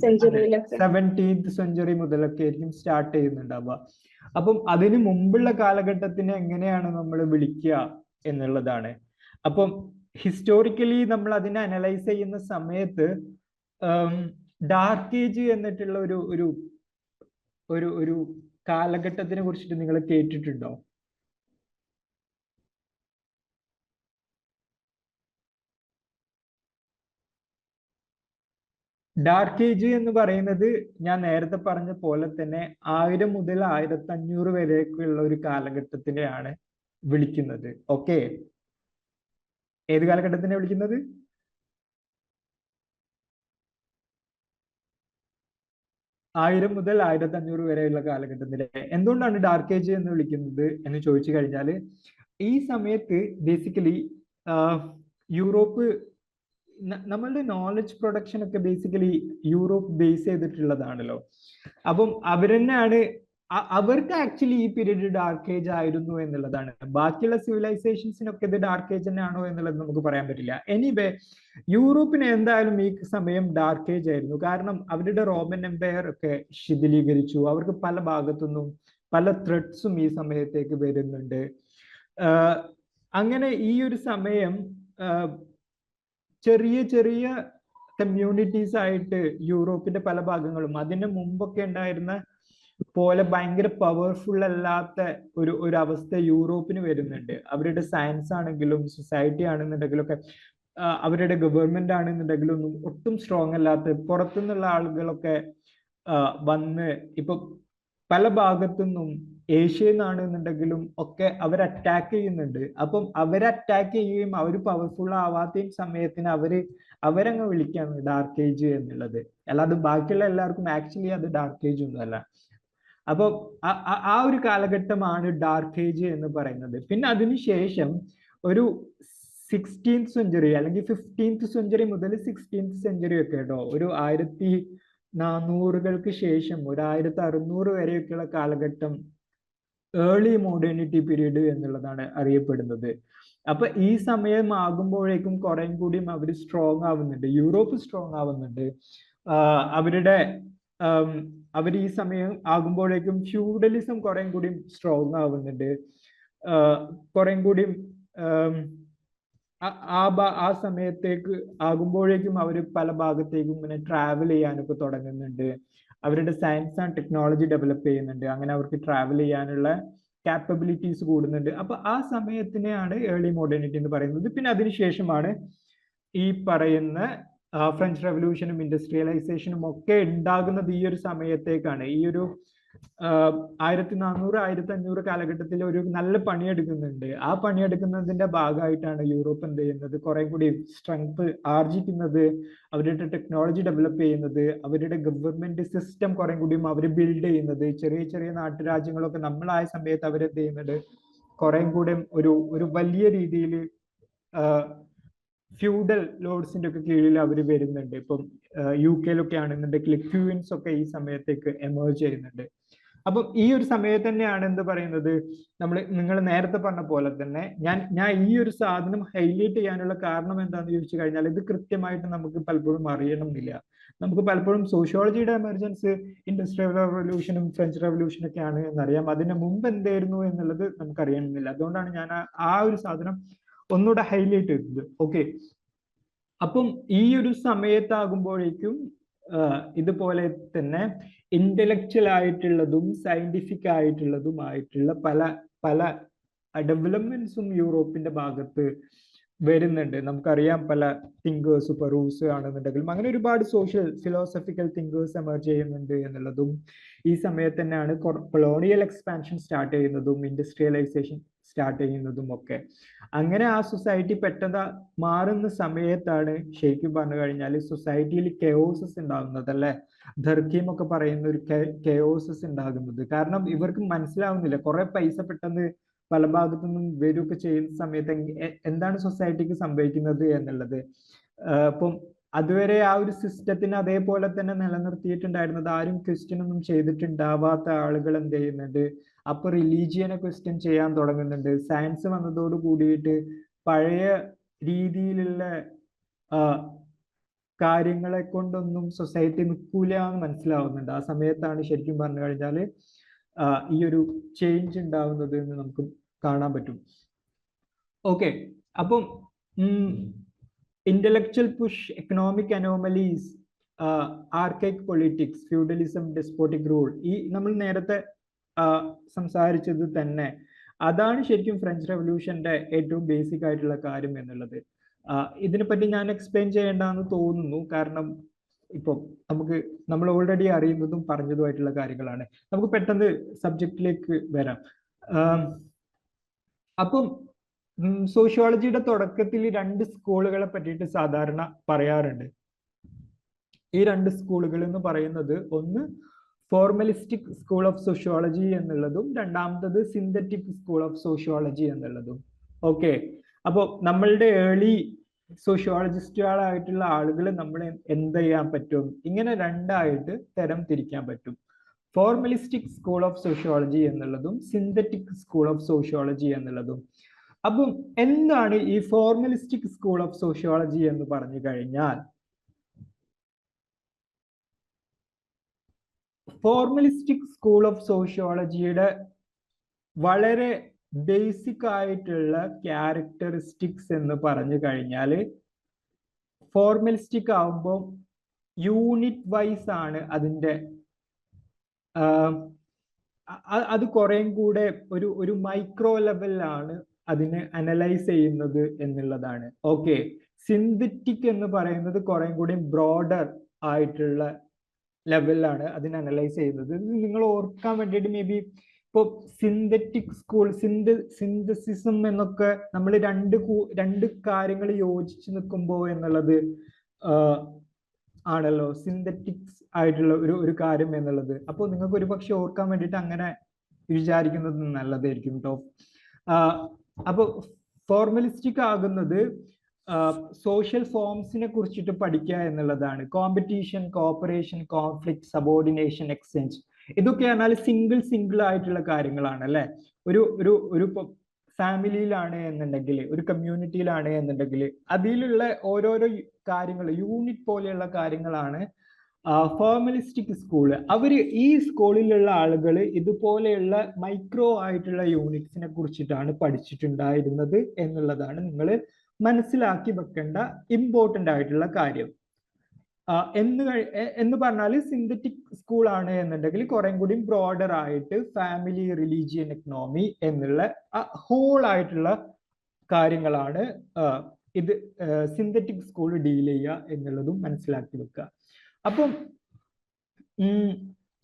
സെഞ്ചുറിയിലൊക്കെ 17th സെഞ്ചുറി മുതലൊക്കെ ആയിരിക്കും സ്റ്റാർട്ട് ചെയ്യുന്നുണ്ടാവുക. അപ്പം അതിന് മുമ്പുള്ള കാലഘട്ടത്തിനെ എങ്ങനെയാണ് നമ്മൾ വിളിക്കുക എന്നുള്ളതാണ്. അപ്പം ഹിസ്റ്റോറിക്കലി നമ്മൾ അതിനെ അനലൈസ് ചെയ്യുന്ന സമയത്ത് ഡാർക്ക് ഏജ് എന്നിട്ടുള്ള ഒരു കാലഘട്ടത്തിനെ കുറിച്ചിട്ട് നിങ്ങൾ കേട്ടിട്ടുണ്ടോ? ഡാർക്ക് ഏജ് എന്ന് പറയുന്നത് ഞാൻ നേരത്തെ പറഞ്ഞ പോലെ തന്നെ 1000 മുതൽ 1500 വരെയൊക്കെയുള്ള ഒരു കാലഘട്ടത്തിനെയാണ് വിളിക്കുന്നത്. ഓക്കെ, ഏത് കാലഘട്ടത്തിനെ വിളിക്കുന്നത്? ആയിരം മുതൽ 1500 വരെയുള്ള കാലഘട്ടത്തിലെ. എന്തുകൊണ്ടാണ് ഡാർക്ക് ഏജ് എന്ന് വിളിക്കുന്നത് എന്ന് ചോദിച്ചു കഴിഞ്ഞാൽ, ഈ സമയത്ത് ബേസിക്കലി യൂറോപ്പ്, നമ്മളുടെ നോളജ് പ്രൊഡക്ഷൻ ഒക്കെ ബേസിക്കലി യൂറോപ്പ് ബേസ് ചെയ്തിട്ടുള്ളതാണല്ലോ. അപ്പം അവരെന്നെയാണ്, അവർക്ക് ആക്ച്വലി ഈ പീരീഡ് ഡാർക്ക് ഏജ് ആയിരുന്നു എന്നുള്ളതാണ്. ബാക്കിയുള്ള സിവിലൈസേഷൻസിനൊക്കെ ഇത് ഡാർക്ക് ഏജ് തന്നെ ആണോ എന്നുള്ളത് നമുക്ക് പറയാൻ പറ്റില്ല. എനിവേ യൂറോപ്പിന് എന്തായാലും ഈ സമയം ഡാർക്ക് ഏജ് ആയിരുന്നു. കാരണം അവരുടെ റോമൻ എംപയർ ഒക്കെ ശിഥിലീകരിച്ചു. അവർക്ക് പല ഭാഗത്തുനിന്നും പല ത്രെഡ്സും ഈ സമയത്തേക്ക് വരുന്നുണ്ട്. അങ്ങനെ ഈ ഒരു സമയം ചെറിയ ചെറിയ കമ്മ്യൂണിറ്റീസ് ആയിട്ട് യൂറോപ്പിന്റെ പല ഭാഗങ്ങളും അതിന് മുമ്പൊക്കെ ഉണ്ടായിരുന്ന പോലെ ഭയങ്കര പവർഫുൾ അല്ലാത്ത ഒരു അവസ്ഥ യൂറോപ്പിന് വരുന്നുണ്ട്. അവരുടെ സയൻസ് ആണെങ്കിലും സൊസൈറ്റി ആണെന്നുണ്ടെങ്കിലും ഒക്കെ അവരുടെ ഗവൺമെന്റ് ആണെന്നുണ്ടെങ്കിലും ഒന്നും ഒട്ടും സ്ട്രോങ് അല്ലാത്ത പുറത്തുനിന്നുള്ള ആളുകളൊക്കെ വന്ന് ഇപ്പൊ പല ഭാഗത്തുനിന്നും ഏഷ്യയിൽ നിന്നാണെന്നുണ്ടെങ്കിലും ഒക്കെ അവർ അറ്റാക്ക് ചെയ്യുന്നുണ്ട്. അപ്പം അവരെ അറ്റാക്ക് ചെയ്യുകയും അവർ പവർഫുൾ ആവാത്തയും സമയത്തിന് അവരങ്ങ് വിളിക്കാണ് ഡാർക്ക് ഏജ് എന്നുള്ളത്. അല്ലാതെ ബാക്കിയുള്ള എല്ലാവർക്കും ആക്ച്വലി അത് ഡാർക്ക് ഏജ് ഒന്നുമല്ല. അപ്പൊ ആ ഒരു കാലഘട്ടമാണ് ഡാർക്ക് ഏജ് എന്ന് പറയുന്നത്. പിന്നെ അതിനുശേഷം ഒരു 16th സെഞ്ചുറി അല്ലെങ്കിൽ 15th സെഞ്ചുറി മുതൽ 16th സെഞ്ചുറി ഒക്കെ കേട്ടോ, ഒരു 1400-കൾക്ക് ശേഷം ഒരു 1600 വരെയൊക്കെയുള്ള കാലഘട്ടം ഏർലി മോഡേണിറ്റി പീരീഡ് എന്നുള്ളതാണ് അറിയപ്പെടുന്നത്. അപ്പൊ ഈ സമയം ആകുമ്പോഴേക്കും കുറെ കൂടിയും അവർ സ്ട്രോങ് ആവുന്നുണ്ട്, യൂറോപ്പ് സ്ട്രോങ് ആവുന്നുണ്ട്. അവർ ഈ സമയം ആകുമ്പോഴേക്കും ഫ്യൂഡലിസം കുറെ കൂടി സ്ട്രോങ് ആവുന്നുണ്ട്. കുറെ കൂടി ആ സമയത്തേക്ക് ആകുമ്പോഴേക്കും അവർ പല ഭാഗത്തേക്കും ഇങ്ങനെ ട്രാവൽ ചെയ്യാനൊക്കെ തുടങ്ങുന്നുണ്ട്. അവരുടെ സയൻസ് ആൻഡ് ടെക്നോളജി ഡെവലപ്പ് ചെയ്യുന്നുണ്ട്. അങ്ങനെ അവർക്ക് ട്രാവൽ ചെയ്യാനുള്ള കാപ്പബിലിറ്റീസ് കൂടുന്നുണ്ട്. അപ്പൊ ആ സമയത്തിനെയാണ് ഏർലി മോഡേണിറ്റി എന്ന് പറയുന്നത്. പിന്നെ അതിനുശേഷമാണ് ഈ പറയുന്ന ഫ്രഞ്ച് റെവല്യൂഷനും ഇൻഡസ്ട്രിയലൈസേഷനും ഒക്കെ ഉണ്ടാകുന്നത് ഈ ഒരു സമയത്തേക്കാണ്. ഈ ഒരു 1400-1500 കാലഘട്ടത്തിൽ ഒരു നല്ല പണിയെടുക്കുന്നുണ്ട്. ആ പണിയെടുക്കുന്നതിന്റെ ഭാഗമായിട്ടാണ് യൂറോപ്പ് എന്ത് ചെയ്യുന്നത്, കുറെ കൂടി സ്ട്രെങ്ത് ആർജിക്കുന്നത്, അവരുടെ ടെക്നോളജി ഡെവലപ്പ് ചെയ്യുന്നത്, അവരുടെ ഗവൺമെന്റ് സിസ്റ്റം കുറെ കൂടിയും അവർ ബിൽഡ് ചെയ്യുന്നത്. ചെറിയ ചെറിയ നാട്ടുരാജ്യങ്ങളൊക്കെ നമ്മളായ സമയത്ത് അവരെന്ത് ചെയ്യുന്നത്, കുറെ കൂടെ ഒരു വലിയ രീതിയിൽ ഫ്യൂഡൽ ലോഡ്സിന്റെ ഒക്കെ കീഴിൽ അവർ വരുന്നുണ്ട്. ഇപ്പം UK-ലൊക്കെ ആണെന്നുണ്ടെങ്കിൽ ക്യൂൻസ് ഒക്കെ ഈ സമയത്തേക്ക് എമേർജ് ചെയ്യുന്നുണ്ട്. അപ്പം ഈ ഒരു സമയത്ത് തന്നെയാണ് എന്ത് പറയുന്നത്, നിങ്ങൾ നേരത്തെ പറഞ്ഞ പോലെ തന്നെ ഞാൻ ഈ ഒരു സാധനം ഹൈലൈറ്റ് ചെയ്യാനുള്ള കാരണം എന്താണെന്ന് ചോദിച്ചു കഴിഞ്ഞാൽ, ഇത് കൃത്യമായിട്ട് നമുക്ക് പലപ്പോഴും അറിയണമെന്നില്ല. നമുക്ക് പലപ്പോഴും സോഷ്യോളജിയുടെ എമർജൻസ് ഇൻഡസ്ട്രിയൽ റെവല്യൂഷനും ഫ്രഞ്ച് റെവല്യൂഷനും ഒക്കെയാണ് എന്നറിയാം. അതിന് മുമ്പ് എന്തായിരുന്നു എന്നുള്ളത് നമുക്ക് അറിയണമെന്നില്ല. അതുകൊണ്ടാണ് ഞാൻ ആ ഒരു സാധനം ഒന്നുകൂടെ ഹൈലൈറ്റ് ചെയ്തത്. ഓക്കെ, അപ്പം ഈ ഒരു സമയത്താകുമ്പോഴേക്കും ഇതുപോലെ തന്നെ ഇന്റലക്ച്വൽ ആയിട്ടുള്ളതും സയന്റിഫിക് ആയിട്ടുള്ളതുമായിട്ടുള്ള പല പല ഡെവലപ്മെന്റ്സും യൂറോപ്പിന്റെ ഭാഗത്ത് വരുന്നുണ്ട്. നമുക്കറിയാം പല തിങ്കേഴ്സ്, പെറൂസ് ആണെന്നുണ്ടെങ്കിലും അങ്ങനെ ഒരുപാട് സോഷ്യൽ ഫിലോസഫിക്കൽ തിങ്കേഴ്സ് എമർജ് ചെയ്യുന്നുണ്ട് എന്നുള്ളതും ഈ സമയത്ത് തന്നെയാണ് കൊളോണിയൽ എക്സ്പാൻഷൻ സ്റ്റാർട്ട് ചെയ്യുന്നതും ഇൻഡസ്ട്രിയലൈസേഷൻ സ്റ്റാർട്ട് ചെയ്യുന്നതും ഒക്കെ. അങ്ങനെ ആ സൊസൈറ്റി പെട്ടെന്ന് മാറുന്ന സമയത്താണ് ശരിക്കും പറഞ്ഞു കഴിഞ്ഞാൽ സൊസൈറ്റിയിൽ കെയോസസ് ഉണ്ടാകുന്നത്, അല്ലെ? ധർക്കീം ഒക്കെ പറയുന്ന ഒരു കെയോസസ് ഉണ്ടാകുന്നത്. കാരണം ഇവർക്ക് മനസ്സിലാവുന്നില്ല, കുറെ പൈസ പെട്ടെന്ന് പല ഭാഗത്തു നിന്നും വരികയൊക്കെ ചെയ്യുന്ന സമയത്ത് എന്താണ് സൊസൈറ്റിക്ക് സംഭവിക്കുന്നത് എന്നുള്ളത്. അപ്പം അതുവരെ ആ ഒരു സിസ്റ്റത്തിന് അതേപോലെ തന്നെ നിലനിർത്തിയിട്ടുണ്ടായിരുന്നത് ആരും ക്വസ്റ്റ്യൻ ഒന്നും ചെയ്തിട്ടുണ്ടാവാത്ത ആളുകൾ എന്ത് ചെയ്യുന്നുണ്ട്, അപ്പൊ റിലീജിയനെ ക്വസ്റ്റ്യൻ ചെയ്യാൻ തുടങ്ങുന്നുണ്ട്. സയൻസ് വന്നതോട് കൂടിയിട്ട് പഴയ രീതിയിലുള്ള കാര്യങ്ങളെ കൊണ്ടൊന്നും സൊസൈറ്റി നിൽക്കൂല എന്ന് മനസ്സിലാവുന്നുണ്ട്. ആ സമയത്താണ് ശരിക്കും പറഞ്ഞു കഴിഞ്ഞാൽ ഈ ഒരു ചേഞ്ച് ഉണ്ടാവുന്നത് എന്ന് നമുക്ക് കാണാൻ പറ്റും. ഓക്കെ, അപ്പം intellectual push, economic anomalies, archaic politics, feudalism, despotic rule, ഈ നമ്മൾ നേരത്തെ സംസാരിച്ചത് തന്നെ അതാണ് ശരിക്കും ഫ്രഞ്ച് റെവല്യൂഷന്റെ ഏറ്റവും ബേസിക് ആയിട്ടുള്ള കാര്യം എന്നുള്ളത്. ഇതിനെപ്പറ്റി ഞാൻ എക്സ്പ്ലെയിൻ ചെയ്യേണ്ടെന്ന് തോന്നുന്നു, കാരണം ഇപ്പം നമ്മൾ ഓൾറെഡി അറിയുന്നതും പറഞ്ഞതുമായിട്ടുള്ള കാര്യങ്ങളാണ്. നമുക്ക് പെട്ടെന്ന് സബ്ജക്റ്റിലേക്ക് വരാം. അപ്പം സോഷ്യോളജിയുടെ തുടക്കത്തിൽ 2 സ്കൂളുകളെ പറ്റിയിട്ട് സാധാരണ പറയാറുണ്ട്. ഈ 2 സ്കൂളുകൾ എന്ന് പറയുന്നത് ഒന്ന് ഫോർമലിസ്റ്റിക് സ്കൂൾ ഓഫ് സോഷ്യോളജി എന്നുള്ളതും രണ്ടാമത്തത് സിന്തറ്റിക് സ്കൂൾ ഓഫ് സോഷ്യോളജി എന്നുള്ളതും. ഓക്കെ, അപ്പോൾ നമ്മളുടെ ഏർലി സോഷ്യോളജിസ്റ്റുകളായിട്ടുള്ള ആളുകൾ നമ്മൾ എന്ത് ചെയ്യാൻ പറ്റും, ഇങ്ങനെ 2ആയിട്ട് തരം തിരിക്കാൻ പറ്റും. ഫോർമലിസ്റ്റിക് സ്കൂൾ ഓഫ് സോഷ്യോളജി എന്നുള്ളതും സിന്തറ്റിക് സ്കൂൾ ഓഫ് സോഷ്യോളജി എന്നുള്ളതും. അപ്പം എന്താണ് ഈ ഫോർമലിസ്റ്റിക് സ്കൂൾ ഓഫ് സോഷ്യോളജി എന്ന് പറഞ്ഞു കഴിഞ്ഞാൽ, ഫോർമലിസ്റ്റിക് സ്കൂൾ ഓഫ് സോഷ്യോളജിയുടെ വളരെ ബേസിക് ആയിട്ടുള്ള ക്യാരക്ടറിസ്റ്റിക്സ് എന്ന് പറഞ്ഞു കഴിഞ്ഞാൽ, ഫോർമലിസ്റ്റിക് ആവുമ്പോൾ യൂണിറ്റ് വൈസ് ആണ് അതിൻ്റെ, അത് കുറേം കൂടെ ഒരു മൈക്രോ ലെവലിലാണ് അതിനെ അനലൈസ് ചെയ്യുന്നത് എന്നുള്ളതാണ്. ഓക്കെ, സിന്തറ്റിക് എന്ന് പറയുന്നത് കുറേം കൂടി ബ്രോഡർ ആയിട്ടുള്ള ലെവലിലാണ് അതിനെ അനലൈസ് ചെയ്യുന്നത്. നിങ്ങൾ ഓർക്കാൻ വേണ്ടിയിട്ട് മേ ബി ഇപ്പോൾ സിന്തറ്റിക് സ്കൂൾ, സിന്തസിസം എന്നൊക്കെ നമ്മൾ രണ്ട് കാര്യങ്ങൾ യോജിച്ച് നിൽക്കുമ്പോൾ എന്നുള്ളത് ആണല്ലോ സിന്തറ്റിക്സ് ആയിട്ടുള്ള ഒരു കാര്യം എന്നുള്ളത്. അപ്പോൾ നിങ്ങൾക്ക് ഒരു പക്ഷെ ഓർക്കാൻ വേണ്ടിയിട്ട് അങ്ങനെ വിചാരിക്കുന്നത് നല്ലതായിരിക്കും കേട്ടോ. അപ്പോൾ ഫോർമലിസ്റ്റിക് ആകുന്നത് സോഷ്യൽ ഫോംസിനെ കുറിച്ചിട്ട് പഠിക്കുക എന്നുള്ളതാണ്. Competition, corporation, conflict, subordination, exchange, ഇതൊക്കെ പറഞ്ഞാൽ സിംഗിൾ ആയിട്ടുള്ള കാര്യങ്ങളാണ്, അല്ലെ? ഒരു ഫാമിലിയിലാണ് എന്നുണ്ടെങ്കിൽ, ഒരു കമ്മ്യൂണിറ്റിയിലാണ് എന്നുണ്ടെങ്കിൽ അതിലുള്ള ഓരോരോ കാര്യങ്ങൾ, യൂണിറ്റ് പോലെയുള്ള കാര്യങ്ങളാണ് ഫോർമലിസ്റ്റിക് സ്കൂള്. ഈ സ്കൂളിലുള്ള ആളുകൾ ഇതുപോലെയുള്ള മൈക്രോ ആയിട്ടുള്ള യൂണിറ്റ്സിനെ കുറിച്ചിട്ടാണ് പഠിച്ചിട്ടുണ്ടായിരുന്നത് എന്നുള്ളതാണ് നിങ്ങൾ മനസ്സിലാക്കി വെക്കേണ്ട ഇമ്പോർട്ടൻ്റ് ആയിട്ടുള്ള കാര്യം. എന്ന് പറഞ്ഞാൽ സിന്തറ്റിക് സ്കൂൾ ആണ് എന്നുണ്ടെങ്കിൽ കുറേ കൂടി ബ്രോഡർ ആയിട്ട് ഫാമിലി, റിലീജിയൻ, എക്കണോമി എന്നുള്ള ഹോൾ ആയിട്ടുള്ള കാര്യങ്ങളാണ് ഇത് സിന്തറ്റിക് സ്കൂൾ ഡീൽ ചെയ്യുക എന്നുള്ളതും മനസ്സിലാക്കി വെക്കുക. അപ്പം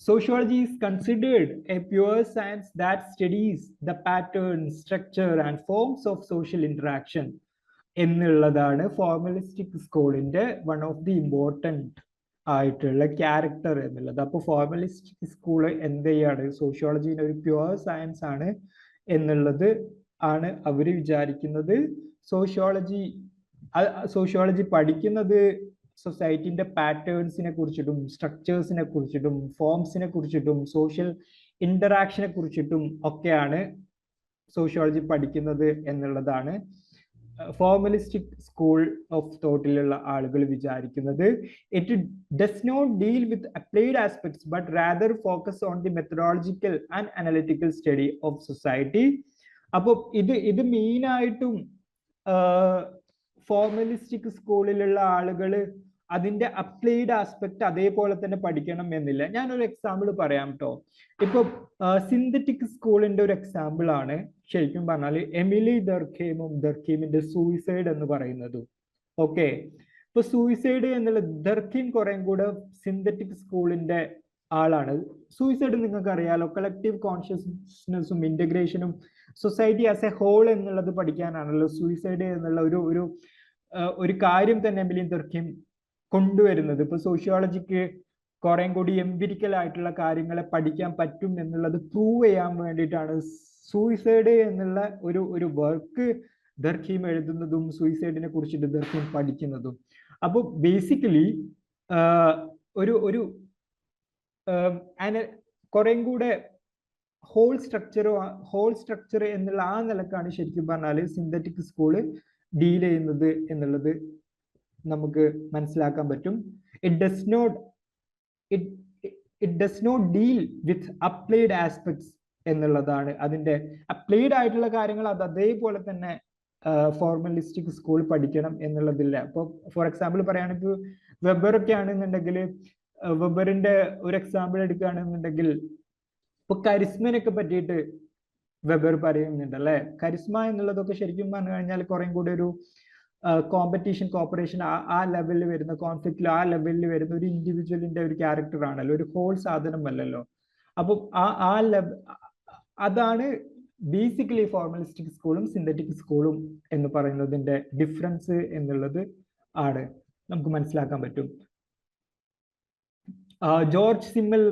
sociology is considered a pure science that studies the pattern, structure and forms of social interaction എന്നുള്ളതാണ് ഫോർമലിസ്റ്റിക് സ്കൂളിന്റെ വൺ ഓഫ് ദി ഇമ്പോർട്ടൻറ്റ് ആയിട്ടുള്ള ക്യാരക്ടർ എന്നുള്ളത്. അപ്പോൾ ഫോർമലിസ്റ്റിക് സ്കൂൾ എന്ത് ചെയ്യാണ്, സോഷ്യോളജീൻ്റെ ഒരു പ്യുവർ സയൻസ് ആണ് എന്നുള്ളത് ആണ് അവർ വിചാരിക്കുന്നത്. സോഷ്യോളജി പഠിക്കുന്നത് സൊസൈറ്റിന്റെ പാറ്റേൺസിനെ കുറിച്ചിട്ടും സ്ട്രക്ചേഴ്സിനെ കുറിച്ചിട്ടും ഫോംസിനെ കുറിച്ചിട്ടും സോഷ്യൽ ഇന്ററാക്ഷനെ കുറിച്ചിട്ടും ഒക്കെയാണ് സോഷ്യോളജി പഠിക്കുന്നത് എന്നുള്ളതാണ് ഫോർമലിസ്റ്റിക് സ്കൂൾ ഓഫ് തോട്ടിലുള്ള ആളുകൾ വിചാരിക്കുന്നത്. It does not deal with applied aspects but rather focus on the methodological and analytical study of society. അപ്പോൾ ഇത് മെയിനായിട്ടും ഫോർമലിസ്റ്റിക് സ്കൂളിലുള്ള ആളുകൾ അതിന്റെ അപ്ലൈഡ് ആസ്പെക്ട് അതേപോലെ തന്നെ പഠിക്കണം എന്നില്ല. ഞാനൊരു എക്സാമ്പിൾ പറയാം കേട്ടോ. ഇപ്പൊ സിന്തറ്റിക് സ്കൂളിന്റെ ഒരു എക്സാമ്പിൾ ആണ് ശരിക്കും പറഞ്ഞാൽ എമിലി ദർഖീമിന്റെ സൂയിസൈഡ് എന്ന് പറയുന്നതും. ഓക്കെ, ഇപ്പൊ സൂയിസൈഡ് എന്നുള്ള ദർഖീം കുറെ കൂടെ സിന്തറ്റിക് സ്കൂളിന്റെ ആളാണ്. സൂയിസൈഡ് നിങ്ങൾക്ക് അറിയാലോ, കളക്റ്റീവ് കോൺഷ്യസ്നെസ്സും ഇന്റഗ്രേഷനും സൊസൈറ്റി ആസ് എ ഹോൾ എന്നുള്ളത് പഠിക്കാനാണല്ലോ സൂയിസൈഡ് എന്നുള്ള ഒരു കാര്യം തന്നെ എമിലി ദർഖീം കൊണ്ടുവരുന്നത്. ഇപ്പൊ സോഷ്യോളജിക്ക് കുറെ കൂടി എംപിരിക്കൽ ആയിട്ടുള്ള കാര്യങ്ങളെ പഠിക്കാൻ പറ്റും എന്നുള്ളത് പ്രൂവ് ചെയ്യാൻ വേണ്ടിയിട്ടാണ് സൂയിസൈഡ് എന്നുള്ള ഒരു വർക്ക് ദർഖീം എഴുതുന്നതും സൂയിസൈഡിനെ കുറിച്ചിട്ട് ദർഖീം പഠിക്കുന്നതും. അപ്പോൾ ബേസിക്കലി ഒരു കുറെ കൂടെ ഹോൾ സ്ട്രക്ചർ എന്നുള്ള ആ നിലക്കാണ് ശരിക്കും പറഞ്ഞാൽ സിന്തറ്റിക് സ്കൂള് ഡീൽ ചെയ്യുന്നത് എന്നുള്ളത് നമുക്ക് മനസ്സിലാക്കാൻ പറ്റും. It does not deal with applied aspects എന്നുള്ളതാണ് അതിന്റെ. അപ്ലൈഡ് ആയിട്ടുള്ള കാര്യങ്ങൾ അത് അതേപോലെ തന്നെ ഫോർമലിസ്റ്റിക് സ്കൂൾ പഠിക്കണം എന്നുള്ളതില്ല. ഇപ്പോൾ ഫോർ എക്സാമ്പിൾ പറയുകയാണെങ്കിൽ വെബറൊക്കെ ആണെന്നുണ്ടെങ്കിൽ, വെബറിന്റെ ഒരു എക്സാമ്പിൾ എടുക്കുകയാണെന്നുണ്ടെങ്കിൽ ഇപ്പൊ കരിസ്മനൊക്കെ പറ്റിയിട്ട് വെബർ പറയുന്നുണ്ട് അല്ലെ. കരിസ്മ എന്നുള്ളതൊക്കെ ശരിക്കും പറഞ്ഞു കഴിഞ്ഞാൽ കുറെ കൂടി ഒരു കോമ്പറ്റീഷൻ കോപ്പറേഷൻ ആ ലെവലിൽ വരുന്ന കോൺഫ്ലിക്റ്റിൽ ആ ലെവലിൽ വരുന്ന ഒരു ഇൻഡിവിജ്വലിന്റെ ഒരു ക്യാരക്ടർ ആണല്ലോ, ഒരു ഹോൾ സാധനമല്ലല്ലോ. അപ്പൊ അതാണ് ബേസിക്കലി ഫോർമലിസ്റ്റിക് സ്കൂളും സിന്തറ്റിക് സ്കൂളും എന്ന് പറയുന്നതിന്റെ ഡിഫറൻസ് എന്നുള്ളത് ആണ് നമുക്ക് മനസ്സിലാക്കാൻ പറ്റും. ജോർജ് സിമ്മൽ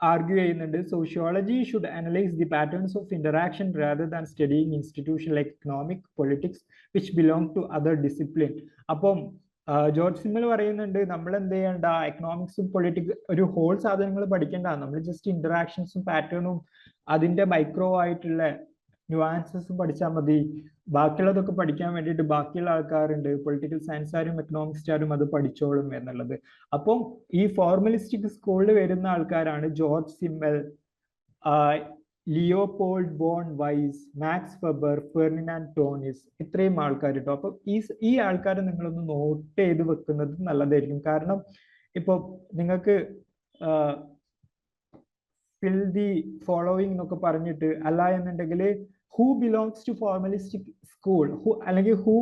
ആർഗ്യൂ ചെയ്യുന്നുണ്ട്, sociology should analyse the patterns of interaction rather than studying institution like economic politics which belong to other discipline. അപ്പം ജോർജ് സിമ്മൽ പറയുന്നുണ്ട് നമ്മൾ എന്ത് ചെയ്യണ്ട, എക്കണോമിക്സും പൊളിറ്റിക്സ് ഒരു ഹോൾ സാധനങ്ങൾ പഠിക്കേണ്ട, നമ്മൾ ജസ്റ്റ് ഇന്ററാക്ഷൻസും പാറ്റേണും അതിന്റെ മൈക്രോ ആയിട്ടുള്ള ന്യൂആൻസസും പഠിച്ചാൽ മതി. ബാക്കിയുള്ളതൊക്കെ പഠിക്കാൻ വേണ്ടിയിട്ട് ബാക്കിയുള്ള ആൾക്കാരുണ്ട്, പൊളിറ്റിക്കൽ സയൻസുകാരും എക്കണോമിക്സുകാരും അത് പഠിച്ചോളും എന്നുള്ളത്. അപ്പം ഈ ഫോർമലിസ്റ്റിക് സ്കൂളിൽ വരുന്ന ആൾക്കാരാണ് Georg Simmel, Leopold von Wiese, Max Weber, Ferdinand Tonnies, ഇത്രയും ആൾക്കാർ കേട്ടോ. അപ്പൊ ഈ ആൾക്കാർ നിങ്ങളൊന്ന് നോട്ട് ചെയ്ത് വെക്കുന്നത് നല്ലതായിരിക്കും. കാരണം ഇപ്പൊ നിങ്ങൾക്ക് ഫിൽ ദി ഫോളോവിങ് എന്നൊക്കെ പറഞ്ഞിട്ട് അല്ല എന്നുണ്ടെങ്കിൽ who belongs to formalistic school, അല്ലെങ്കിൽ who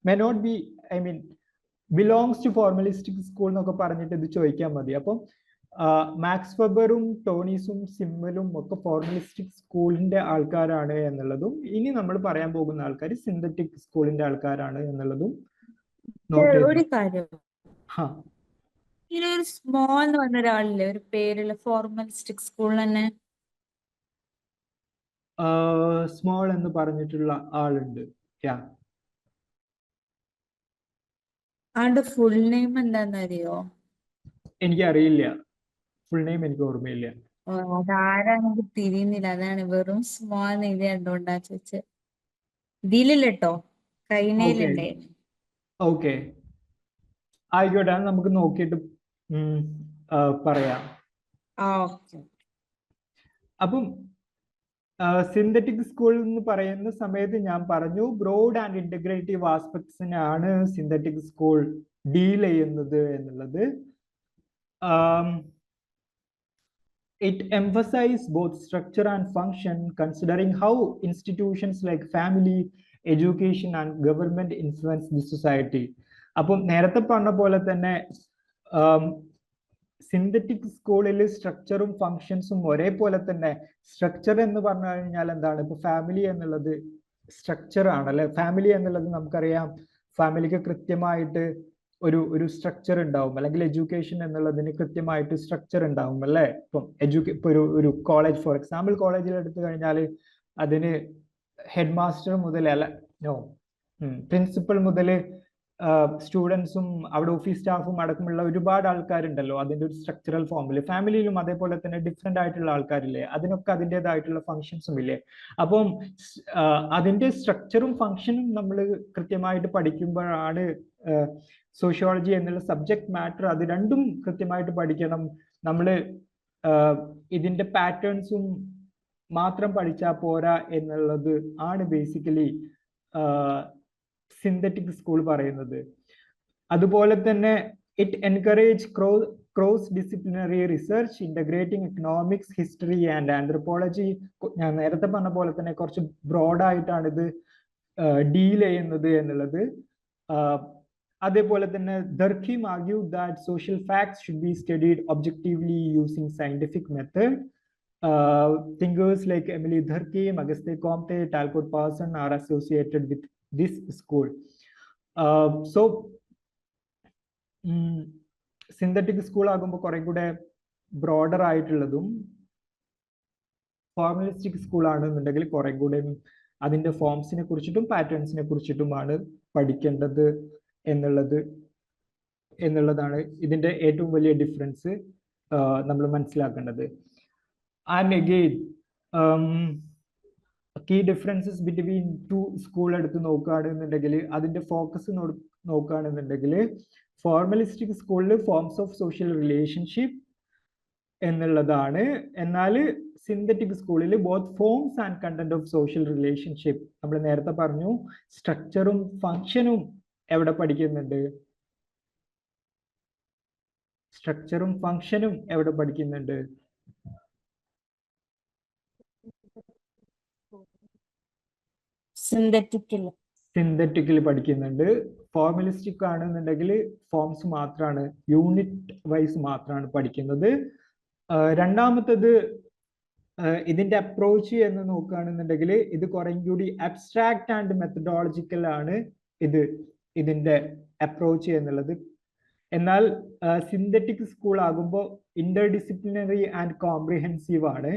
may not be, I mean belongs to formalistic school എന്നൊക്കെ പറഞ്ഞിട്ട് ഇത് ചോദിക്കാൻ മതി. അപ്പം മാക്സ് വെബറും ടോണീസും സിമ്മലും ഒക്കെ ഫോർമലിസ്റ്റിക് സ്കൂളിന്റെ ആൾക്കാരാണ് എന്നുള്ളതും, ഇനി നമ്മൾ പറയാൻ പോകുന്ന ആൾക്കാർ സിന്തറ്റിക് സ്കൂളിന്റെ ആൾക്കാരാണ് എന്നുള്ളതും ഒരു കാര്യം. ഒരു സ്മോൾ എന്ന് പറഞ്ഞ ഒരാളില്ലേ, ഒരു പേരുള്ള ഫോർമലിസ്റ്റിക് സ്കൂൾ തന്നെ സ്മോൾ എന്ന് പറഞ്ഞിട്ടുള്ള ആളുണ്ട്. ആളുടെ ഫുൾ നെയിം എന്താണെന്നറിയോ? എനിക്കറിയില്ല, ഫുൾ നെയിം എനിക്ക് ഓർമ്മയില്ല. അതാരാണെനിക്ക് തിരിയുന്നില്ല, അതാണ് വെറും സ്മോൾ ഇത് കണ്ടോണ്ടാ ചോദിച്ചത്. ഇതിലില്ലട്ടോ, കൈനയിലുണ്ടേ. ഓക്കെ, ആയിക്കോട്ടെ, നമുക്ക് നോക്കിയിട്ട് പറയാം. അപ്പം സിന്തറ്റിക് സ്കൂൾ എന്ന് പറയുന്ന സമയത്ത് ഞാൻ പറഞ്ഞു ബ്രോഡ് ആൻഡ് ഇന്റഗ്രേറ്റീവ് ആസ്പെക്ട്സിനാണ് സിന്തറ്റിക് സ്കൂൾ ഡീൽ ചെയ്യുന്നത് എന്നുള്ളത്. It emphasizes both structure and function, considering how institutions like family, education and government influence the society. അപ്പം നേരത്തെ പറഞ്ഞ പോലെ തന്നെ സിന്തറ്റിക് സ്കൂളിൽ സ്ട്രക്ചറും ഫങ്ഷൻസും ഒരേപോലെ തന്നെ. സ്ട്രക്ചർ എന്ന് പറഞ്ഞു കഴിഞ്ഞാൽ എന്താണ്, ഇപ്പൊ ഫാമിലി എന്നുള്ളത് സ്ട്രക്ചർ ആണല്ലേ. ഫാമിലി എന്നുള്ളത് നമുക്കറിയാം, ഫാമിലിക്ക് കൃത്യമായിട്ട് ഒരു സ്ട്രക്ചർ ഉണ്ടാവും, അല്ലെങ്കിൽ എഡ്യൂക്കേഷൻ എന്നുള്ളതിന് കൃത്യമായിട്ട് സ്ട്രക്ചർ ഉണ്ടാവും അല്ലേ. ഇപ്പൊ ഒരു കോളേജ്, ഫോർ എക്സാമ്പിൾ കോളേജിൽ എടുത്തു കഴിഞ്ഞാൽ അതിന് ഹെഡ് മാസ്റ്റർ മുതൽ പ്രിൻസിപ്പൽ മുതൽ സ്റ്റുഡൻസും അവിടെ ഓഫീസ് സ്റ്റാഫും അടക്കമുള്ള ഒരുപാട് ആൾക്കാരുണ്ടല്ലോ അതിന്റെ ഒരു സ്ട്രക്ചറൽ ഫോമിൽ. ഫാമിലിയിലും അതേപോലെ തന്നെ ഡിഫറെന്റ് ആയിട്ടുള്ള ആൾക്കാരില്ലേ, അതിനൊക്കെ അതിൻ്റെതായിട്ടുള്ള ഫങ്ഷൻസും ഇല്ലേ. അപ്പം അതിന്റെ സ്ട്രക്ചറും ഫങ്ഷനും നമ്മൾ കൃത്യമായിട്ട് പഠിക്കുമ്പോഴാണ് സോഷ്യോളജി എന്നുള്ള സബ്ജക്ട് മാറ്റർ അത് രണ്ടും കൃത്യമായിട്ട് പഠിക്കണം. നമ്മൾ ഇതിന്റെ പാറ്റേൺസും മാത്രം പഠിച്ചാൽ പോരാ എന്നുള്ളത് ആണ് ബേസിക്കലി സിന്തറ്റിക് സ്കൂൾ പറയുന്നത്. അതുപോലെ തന്നെ it encourage cross-disciplinary research, integrating economics, history and anthropology. ഞാൻ നേരത്തെ പറഞ്ഞ പോലെ തന്നെ കുറച്ച് ബ്രോഡായിട്ടാണ് ഇത് ഡീൽ ചെയ്യുന്നത് എന്നുള്ളത്. അതേപോലെ തന്നെ Durkheim argued that social facts should be studied objectively using scientific method. Thinkers like Emile Durkheim, Auguste Comte, Talcott Parson are associated with this school. So synthetic school ആകുമ്പോൾ കുറെ കൂടെ ബ്രോഡർ ആയിട്ടുള്ളതും ഫോർമലിസ്റ്റിക് സ്കൂൾ ആണെന്നുണ്ടെങ്കിൽ കുറെ കൂടെ അതിന്റെ ഫോംസിനെ കുറിച്ചിട്ടും പാറ്റേൺസിനെ കുറിച്ചിട്ടുമാണ് പഠിക്കേണ്ടത് എന്നുള്ളതാണ് ഇതിന്റെ ഏറ്റവും വലിയ ഡിഫറൻസ് നമ്മൾ മനസ്സിലാക്കേണ്ടത്. And again key differences between two school എടുത്ത് നോക്കുകയാണെന്നുണ്ടെങ്കിൽ അതിന്റെ ഫോക്കസ് നോക്കുകയാണെന്നുണ്ടെങ്കിൽ ഫോർമലിസ്റ്റിക് സ്കൂളിൽ ഫോംസ് ഓഫ് സോഷ്യൽ റിലേഷൻഷിപ്പ് എന്നുള്ളതാണ്. എന്നാൽ സിന്തറ്റിക് സ്കൂളിൽ both forms and content of social relationship. നമ്മൾ നേരത്തെ പറഞ്ഞു സ്ട്രക്ചറും ഫങ്ഷനും എവിടെ പഠിക്കുന്നുണ്ട്, സ്ട്രക്ചറും ഫങ്ഷനും എവിടെ പഠിക്കുന്നുണ്ട്? സിന്തറ്റിക്കിൽ പഠിക്കുന്നുണ്ട്. ഫോർമലിസ്റ്റിക് ആണെന്നുണ്ടെങ്കിൽ ഫോംസ് മാത്രമാണ്, യൂണിറ്റ് വൈസ് മാത്രമാണ് പഠിക്കുന്നത്. രണ്ടാമത്തത് ഇതിന്റെ അപ്രോച്ച് എന്ന് നോക്കുകയാണെന്നുണ്ടെങ്കിൽ ഇത് കുറേം കൂടി അബ്സ്ട്രാക്ട് ആൻഡ് മെത്തഡോളജിക്കൽ ആണ് ഇതിന്റെ അപ്രോച്ച് എന്നുള്ളത്. എന്നാൽ സിന്തറ്റിക് സ്കൂൾ ആകുമ്പോൾ ഇന്റർ ഡിസിപ്ലിനറി ആൻഡ് കോംപ്രിഹെൻസീവ് ആണ്.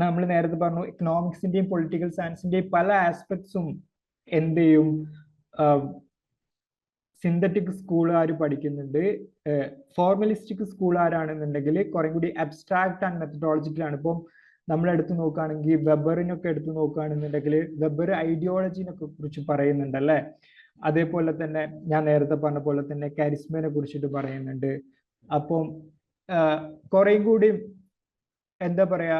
നമ്മൾ നേരത്തെ പറഞ്ഞു എക്കണോമിക്സിന്റെയും പൊളിറ്റിക്കൽ സയൻസിന്റെയും പല ആസ്പെക്ട്സും എന്ത് ചെയ്യും സിന്തറ്റിക് സ്കൂളുകാർ പഠിക്കുന്നുണ്ട്. ഫോർമലിസ്റ്റിക് സ്കൂളുകാരാണെന്നുണ്ടെങ്കിൽ കുറെ കൂടി അബ്സ്ട്രാക്ട് ആൻഡ് മെത്തഡോളജിക്കൽ ആണ്. ഇപ്പം നമ്മൾ എടുത്ത് നോക്കുകയാണെങ്കിൽ വെബറിനൊക്കെ എടുത്ത് നോക്കുകയാണെന്നുണ്ടെങ്കിൽ വെബർ ഐഡിയോളജിനൊക്കെ കുറിച്ച് പറയുന്നുണ്ടല്ലേ. അതേപോലെ തന്നെ ഞാൻ നേരത്തെ പറഞ്ഞ പോലെ തന്നെ കരിസ്മയെ കുറിച്ചിട്ട് പറയുന്നുണ്ട്. അപ്പം കുറേം കൂടി എന്താ പറയാ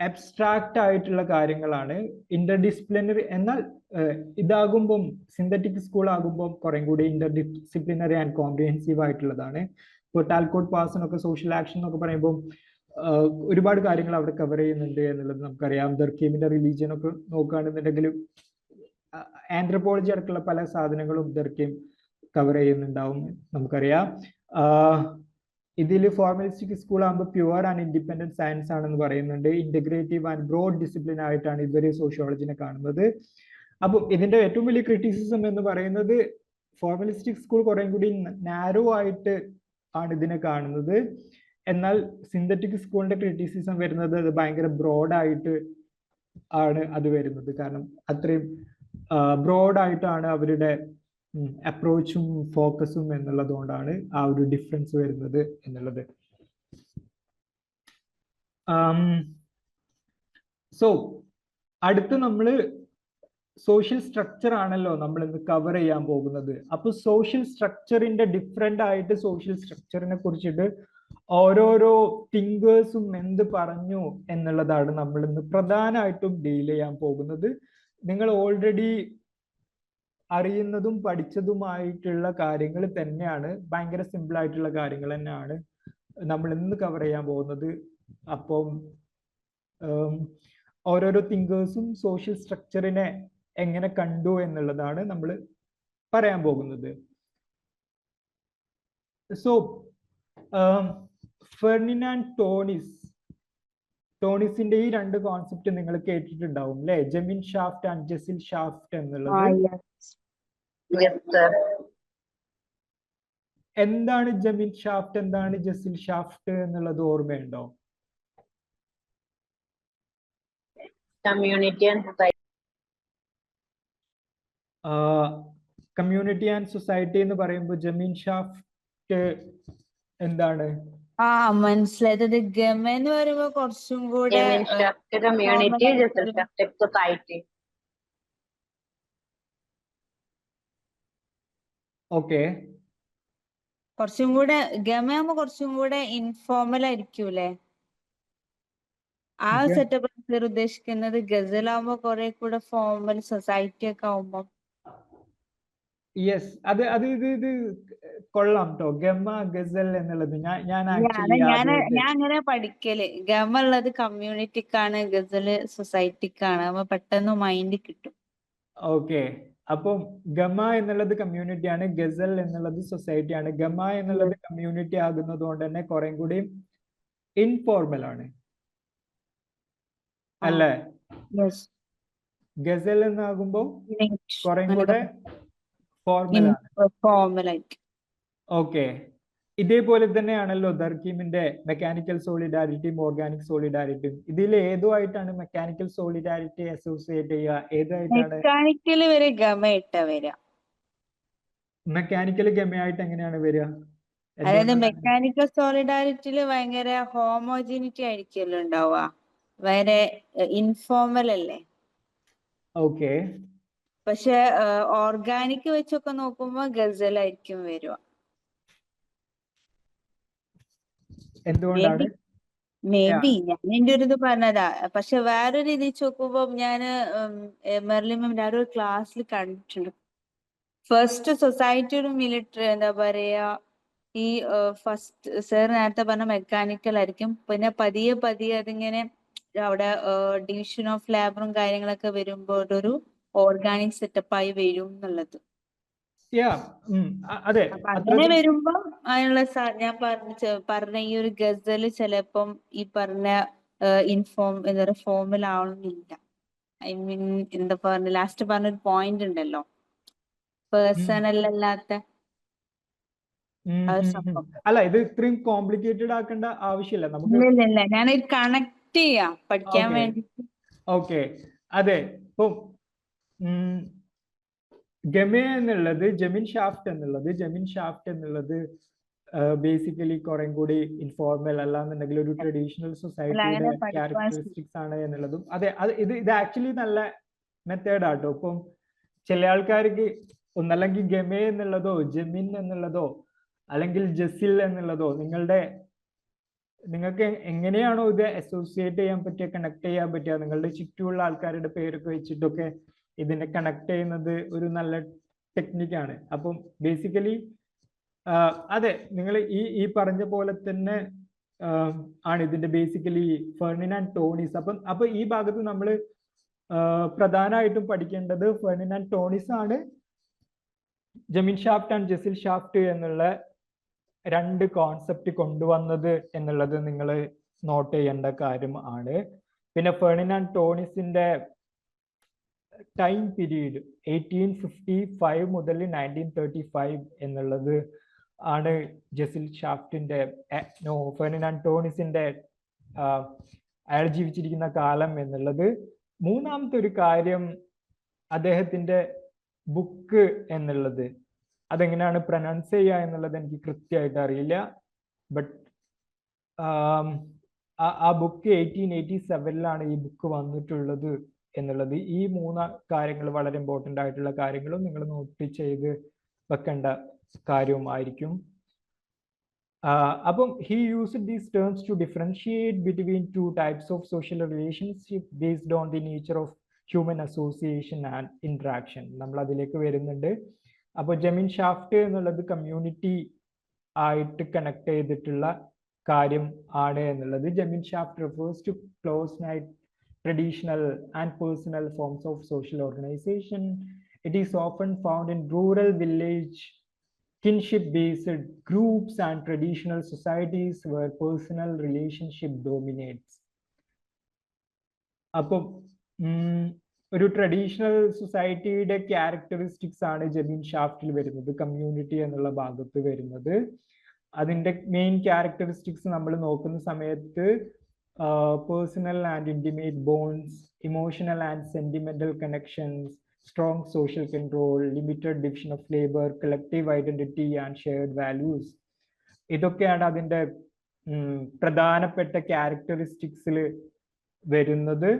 അബ്സ്ട്രാക്ട് ആയിട്ടുള്ള കാര്യങ്ങളാണ്. ഇന്റർ ഡിസിപ്ലിനറി എന്നാൽ ഇതാകുമ്പം സിന്തറ്റിക് സ്കൂൾ ആകുമ്പോൾ കുറേ കൂടി ഇന്റർ ഡിസിപ്ലിനറി ആൻഡ് കോംപ്രിഹെൻസീവ് ആയിട്ടുള്ളതാണ്. ഇപ്പോൾ ടാൽക്കോട്ട് പാഴ്സൺ ഒക്കെ സോഷ്യൽ ആക്ഷൻ എന്നൊക്കെ പറയുമ്പോൾ ഒരുപാട് കാര്യങ്ങൾ അവിടെ കവർ ചെയ്യുന്നുണ്ട് എന്നുള്ളത് നമുക്കറിയാം. ദർക്കീമിന്റെ റിലീജിയൻ ഒക്കെ നോക്കുകയാണെന്നുണ്ടെങ്കിൽ ആന്ത്രപ്പോളജി അടക്കമുള്ള പല സാധനങ്ങളും ദർക്കീം കവർ ചെയ്യുന്നുണ്ടാവും നമുക്കറിയാം. ഇതിൽ ഫോർമലിസ്റ്റിക് സ്കൂൾ ആകുമ്പോൾ പ്യുവർ ആൻഡ് ഇൻഡിപെൻഡന്റ് സയൻസ് ആണെന്ന് പറയുന്നുണ്ട്. ഇന്റഗ്രേറ്റീവ് ആൻഡ് ബ്രോഡ് ഡിസിപ്ലിൻ ആയിട്ടാണ് ഇവര് സോഷ്യോളജിനെ കാണുന്നത്. അപ്പം ഇതിന്റെ ഏറ്റവും വലിയ ക്രിറ്റിസിസം എന്ന് പറയുന്നത് ഫോർമലിസ്റ്റിക് സ്കൂൾ കുറെ കൂടി നാരോ ആയിട്ട് ആണ് ഇതിനെ കാണുന്നത്. എന്നാൽ സിന്തറ്റിക് സ്കൂളിന്റെ ക്രിറ്റിസിസം വരുന്നത് അത് ഭയങ്കര ബ്രോഡായിട്ട് ആണ് അത് വരുന്നത്. കാരണം അത്രയും ബ്രോഡായിട്ടാണ് അവരുടെ അപ്രോച്ചും ഫോക്കസും എന്നുള്ളത് കൊണ്ടാണ് ആ ഒരു ഡിഫറൻസ് വരുന്നത് എന്നുള്ളത്. സോ അടുത്ത് നമ്മള് സോഷ്യൽ സ്ട്രക്ചർ ആണല്ലോ നമ്മൾ ഇന്ന് കവർ ചെയ്യാൻ പോകുന്നത്. അപ്പൊ സോഷ്യൽ സ്ട്രക്ചറിന്റെ ഡിഫറെന്റ് ആയിട്ട് സോഷ്യൽ സ്ട്രക്ചറിനെ കുറിച്ചിട്ട് ഓരോരോ തിങ്കേഴ്സും എന്ത് പറഞ്ഞു എന്നുള്ളതാണ് നമ്മൾ ഇന്ന് പ്രധാനമായിട്ടും ഡീൽ ചെയ്യാൻ പോകുന്നത്. നിങ്ങൾ ഓൾറെഡി അറിയുന്നതും പഠിച്ചതുമായിട്ടുള്ള കാര്യങ്ങൾ തന്നെയാണ്, ഭയങ്കര സിമ്പിൾ ആയിട്ടുള്ള കാര്യങ്ങൾ തന്നെയാണ് നമ്മൾ ഇന്ന് കവർ ചെയ്യാൻ പോകുന്നത്. അപ്പം ഓരോരോ തിങ്കേഴ്സും സോഷ്യൽ സ്ട്രക്ചറിനെ എങ്ങനെ കണ്ടു എന്നുള്ളതാണ് നമ്മൾ പറയാൻ പോകുന്നത്. സോ ഫെർഡിനാൻഡ് ടോണിസിന്റെ ഈ രണ്ട് കോൺസെപ്റ്റ് നിങ്ങൾ കേട്ടിട്ടുണ്ടാവും അല്ലെ, Jemin shaft and Jesil shaft എന്നുള്ളത്. എന്താണ് ജെമിൻ ഷാഫ്റ്റ്, എന്താണ് ജെസിൽ ഷാഫ്റ്റ് എന്നുള്ളത് ഓർമ്മയുണ്ടോ? കമ്മ്യൂണിറ്റി ആൻഡ് സൊസൈറ്റി എന്ന് പറയുമ്പോൾ ജെമിൻ ഷാഫ്റ്റ് എന്താണ്? മനസ്സിലായത് ഗമ എന്ന് പറയുമ്പോ കുറച്ചും കൂടെ ഓക്കെ, കുറച്ചും കൂടെ ഗമയാകുമ്പോ കുറച്ചും കൂടെ ഇൻഫോർമൽ ആയിരിക്കൂലേ? ആ സെറ്റപ്പ് ഉദ്ദേശിക്കുന്നത്. ഗസലാകുമ്പോ കുറെ കൂടെ ഫോർമൽ സൊസൈറ്റി ഒക്കെ ആവുമ്പോ യെസ്, ഇത് കൊള്ളാം ട്ടോ. ഗമ ഗസൽ എന്നുള്ളത് ഞാൻ ആക്ച്വലി ഞാൻ ആദ്യമായിട്ട്. അങ്ങനെ പഠിക്കല്. ഗമ ഉള്ളത് കമ്മ്യൂണിറ്റിക്കാണ്, ഗസല് സൊസൈറ്റിക്കാണ്. അപ്പൊ പെട്ടെന്ന് മൈൻഡ് കിട്ടും. ഓക്കെ, അപ്പം ഗമ എന്നുള്ളത് കമ്മ്യൂണിറ്റി ആണ്, ഗസൽ എന്നുള്ളത് സൊസൈറ്റി ആണ്. ഗമ എന്നുള്ളത് കമ്മ്യൂണിറ്റി ആകുന്നത് കൊണ്ട് തന്നെ കുറെ കൂടി ഇൻഫോർമൽ ആണ് അല്ലേ? ഗസൽ എന്നാകുമ്പോ കുറെ കൂടെ ഫോർമൽ ആണ്. ഫോർമൽ ആയിട്ട്. ഓക്കെ, ഇതേപോലെ തന്നെയാണല്ലോ ദർക്കീമിന്റെ മെക്കാനിക്കൽ സോളിഡാരിറ്റിയും ഓർഗാനിക് സോളിഡാരിറ്റിയും. ഇതിൽ ഏതുമായിട്ടാണ് മെക്കാനിക്കൽ സോളിഡാരിറ്റി അസോസിയേറ്റ് ചെയ്യുക? ഏതായിട്ടാണ് മെക്കാനിക്കല് വരെ ഗമയിട്ട വരിക. മെക്കാനിക്കൽ ഗമയായിട്ട് എങ്ങനെയാണ് വരിക? അതായത് മെക്കാനിക്കൽ സോളിഡാരിറ്റിയില് ഭയങ്കര ഹോമോജിനിറ്റി ആയിരിക്കുമല്ലോ ഉണ്ടാവുക, വേറെ ഇൻഫോർമൽ അല്ലേ. ഓക്കെ, പക്ഷെ ഓർഗാനിക് വെച്ചൊക്കെ നോക്കുമ്പോ ഗസലായിരിക്കും വരിക. എന്തുകൊണ്ടാണ്? മേ ബി ഞാൻ എന്റെ ഒരു ഇത് പറഞ്ഞതാ. പക്ഷെ വേറൊരു രീതി നോക്കുമ്പോ ഞാന് മെർലിൻ മാമിന്റെ ആ ഒരു ക്ലാസ്സിൽ കണ്ടിട്ടുണ്ട്. ഫസ്റ്റ് സൊസൈറ്റി ഒരു മിലിറ്ററി എന്താ പറയാ, ഈ ഫസ്റ്റ് സർ നേരത്തെ പറഞ്ഞ മെക്കാനിക്കൽ ആയിരിക്കും. പിന്നെ പതിയെ പതിയെ അതിങ്ങനെ അവിടെ ഡിവിഷൻ ഓഫ് ലേബറും കാര്യങ്ങളൊക്കെ വരുമ്പോൾ ഒരു ഓർഗാനിക് സെറ്റപ്പായി വരും എന്നുള്ളത്. അതെ, അപ്പൊ അങ്ങനെ വരുമ്പോ അതിനുള്ള ഞാൻ പറഞ്ഞ ഈ ഒരു ഗസല് ചിലപ്പം ഈ പറഞ്ഞ എന്താ പറയുക ഫോമിൽ ആവണമെന്നില്ല. ഐ മീൻ എന്താ പറഞ്ഞ ലാസ്റ്റ് പറഞ്ഞൊരു പോയിന്റ് ഉണ്ടല്ലോ, പേഴ്സണൽ അല്ലാത്ത അല്ല, ഇത് ഇത്രയും കോംപ്ലിക്കേറ്റഡ് ആക്കേണ്ട ആവശ്യമില്ല നമുക്ക്. ഇല്ല, ഞാൻ കണക്ട് ചെയ്യാം പഠിക്കാൻ വേണ്ടി. ഓക്കെ, അതെ. ഇപ്പം ഗമ എന്നുള്ളത് ജെമിൻ ഷാഫ്റ്റ് എന്നുള്ളത് ബേസിക്കലി കുറെ കൂടി ഇൻഫോർമൽ അല്ലാന്നുണ്ടെങ്കിൽ ഒരു ട്രഡീഷണൽ സൊസൈറ്റിയുടെ ക്യാരക്ടറിസ്റ്റിക്സ് ആണ് എന്നുള്ളതും. അതെ, ഇത് ആക്ച്വലി നല്ല മെത്തേഡ് ആട്ടോ. ഇപ്പം ചില ആൾക്കാർക്ക് ഒന്നല്ലെങ്കിൽ ഗമ എന്നുള്ളതോ ജെമിൻ എന്നുള്ളതോ അല്ലെങ്കിൽ ജസിൽ എന്നുള്ളതോ നിങ്ങൾക്ക് എങ്ങനെയാണോ ഇത് അസോസിയേറ്റ് ചെയ്യാൻ പറ്റുക, കണക്ട് ചെയ്യാൻ പറ്റുക, നിങ്ങളുടെ ചുറ്റുമുള്ള ആൾക്കാരുടെ പേരൊക്കെ വെച്ചിട്ടൊക്കെ ഇതിനെ കണക്ട് ചെയ്യുന്നത് ഒരു നല്ല ടെക്നിക്കാണ്. അപ്പം ബേസിക്കലി അതെ, നിങ്ങൾ ഈ പറഞ്ഞ പോലെ തന്നെ ആണ് ഇതിന്റെ ബേസിക്കലി ഫെർഡിനാൻഡ് ടോണിസ്. അപ്പൊ ഈ ഭാഗത്ത് നമ്മൾ പ്രധാനമായിട്ടും പഠിക്കേണ്ടത് ഫെർഡിനാൻഡ് ടോണിസ് ആണ്. Jemin shaft and Jasil shaft എന്നുള്ള രണ്ട് കോൺസെപ്റ്റ് കൊണ്ടുവന്നത് എന്നുള്ളത് നിങ്ങൾ നോട്ട് ചെയ്യേണ്ട കാര്യം ആണ്. പിന്നെ ഫെർഡിനാൻഡ് ടോണിസിന്റെ ടൈം പീരീഡ് 1855 മുതൽ 1935 എന്നുള്ളത് ആണ് ജസിൽ ഷാഫ്റ്റിന്റെ ഫെർഡിനാൻഡ് ടോണിസിന്റെ അയാൾ ജീവിച്ചിരിക്കുന്ന കാലം എന്നുള്ളത്. മൂന്നാമത്തെ ഒരു കാര്യം, അദ്ദേഹത്തിന്റെ ബുക്ക് എന്നുള്ളത് അതെങ്ങനെയാണ് പ്രൊനൗൺസ് ചെയ്യുക എന്നുള്ളത് എനിക്ക് കൃത്യമായിട്ട് അറിയില്ല. ബട്ട് ആ ബുക്ക് 1887 ഈ ബുക്ക് വന്നിട്ടുള്ളത് എന്നുള്ളത്. ഈ മൂന്ന് കാര്യങ്ങൾ വളരെ ഇമ്പോർട്ടൻ്റ് ആയിട്ടുള്ള കാര്യങ്ങളും നിങ്ങൾ നോട്ട് ചെയ്ത് വെക്കേണ്ട കാര്യവുമായിരിക്കും. അപ്പം he used these terms to differentiate between two types of social relationship based on the nature of human association and interaction. നമ്മൾ അതിലേക്ക് വരുന്നുണ്ട്. അപ്പോൾ ജെമിൻ ഷാഫ്റ്റ് എന്നുള്ളത് കമ്മ്യൂണിറ്റി ആയിട്ട് കണക്ട് ചെയ്തിട്ടുള്ള കാര്യം ആണ് എന്നുള്ളത്. Jemin shaft refers to close-knit traditional and personal forms of social organization. It is often found in rural village kinship-based groups and traditional societies where personal relationship dominates. അപ്പം ഒരു ട്രഡീഷണൽ സൊസൈറ്റിയുടെ ക്യാരക്ടറിസ്റ്റിക്സ് ആണ് ജെമിൻ ഷാഫ്റ്റിൽ വരുന്നത്, കമ്മ്യൂണിറ്റി എന്നുള്ള ഭാഗത്ത് വരുന്നത്. അതിന്റെ മെയിൻ ക്യാരക്ടറിസ്റ്റിക്സ് നമ്മൾ നോക്കുന്ന സമയത്ത് personal and intimate bonds, emotional and sentimental connections, strong social control, limited division of labor, collective identity and shared values. ഇതൊക്കെയാണ് അതിൻ്റെ പ്രധാനപ്പെട്ട ക്യാരക്ടറിസ്റ്റിക്സിൽ വരുന്നത്.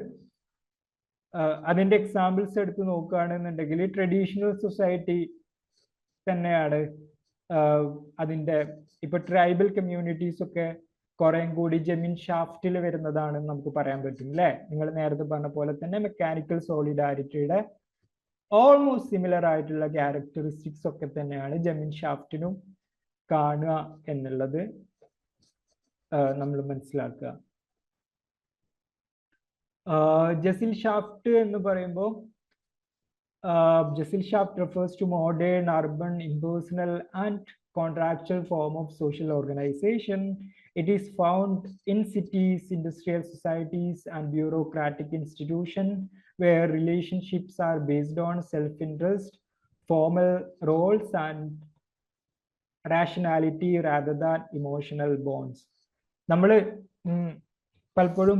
അതിൻ്റെ എക്സാമ്പിൾസ് എടുത്ത് നോക്കുകയാണെന്നുണ്ടെങ്കിൽ ട്രഡീഷണൽ സൊസൈറ്റി തന്നെയാണ് അതിൻ്റെ. ഇപ്പൊ ട്രൈബൽ കമ്മ്യൂണിറ്റീസ് ഒക്കെ കുറെ കൂടി ജെമിൻ ഷാഫ്റ്റിൽ വരുന്നതാണെന്ന് നമുക്ക് പറയാൻ പറ്റും അല്ലേ? നിങ്ങൾ നേരത്തെ പറഞ്ഞ പോലെ തന്നെ മെക്കാനിക്കൽ സോളിഡാരിറ്റിയുടെ ഓൾമോസ്റ്റ് സിമിലർ ആയിട്ടുള്ള ക്യാരക്ടറിസ്റ്റിക്സ് ഒക്കെ തന്നെയാണ് ജമീൻ ഷാഫ്റ്റിനും കാണുക എന്നുള്ളത് നമ്മൾ മനസ്സിലാക്കുക. ജസിൽ ഷാഫ്റ്റ് എന്ന് പറയുമ്പോൾ Jessel Schaft refers to modern, urban, impersonal, and contractual form of social organization. It is found in cities, industrial societies, and bureaucratic institutions where relationships are based on self-interest, formal roles, and rationality rather than emotional bonds. നമ്മൾ പലപ്പോഴും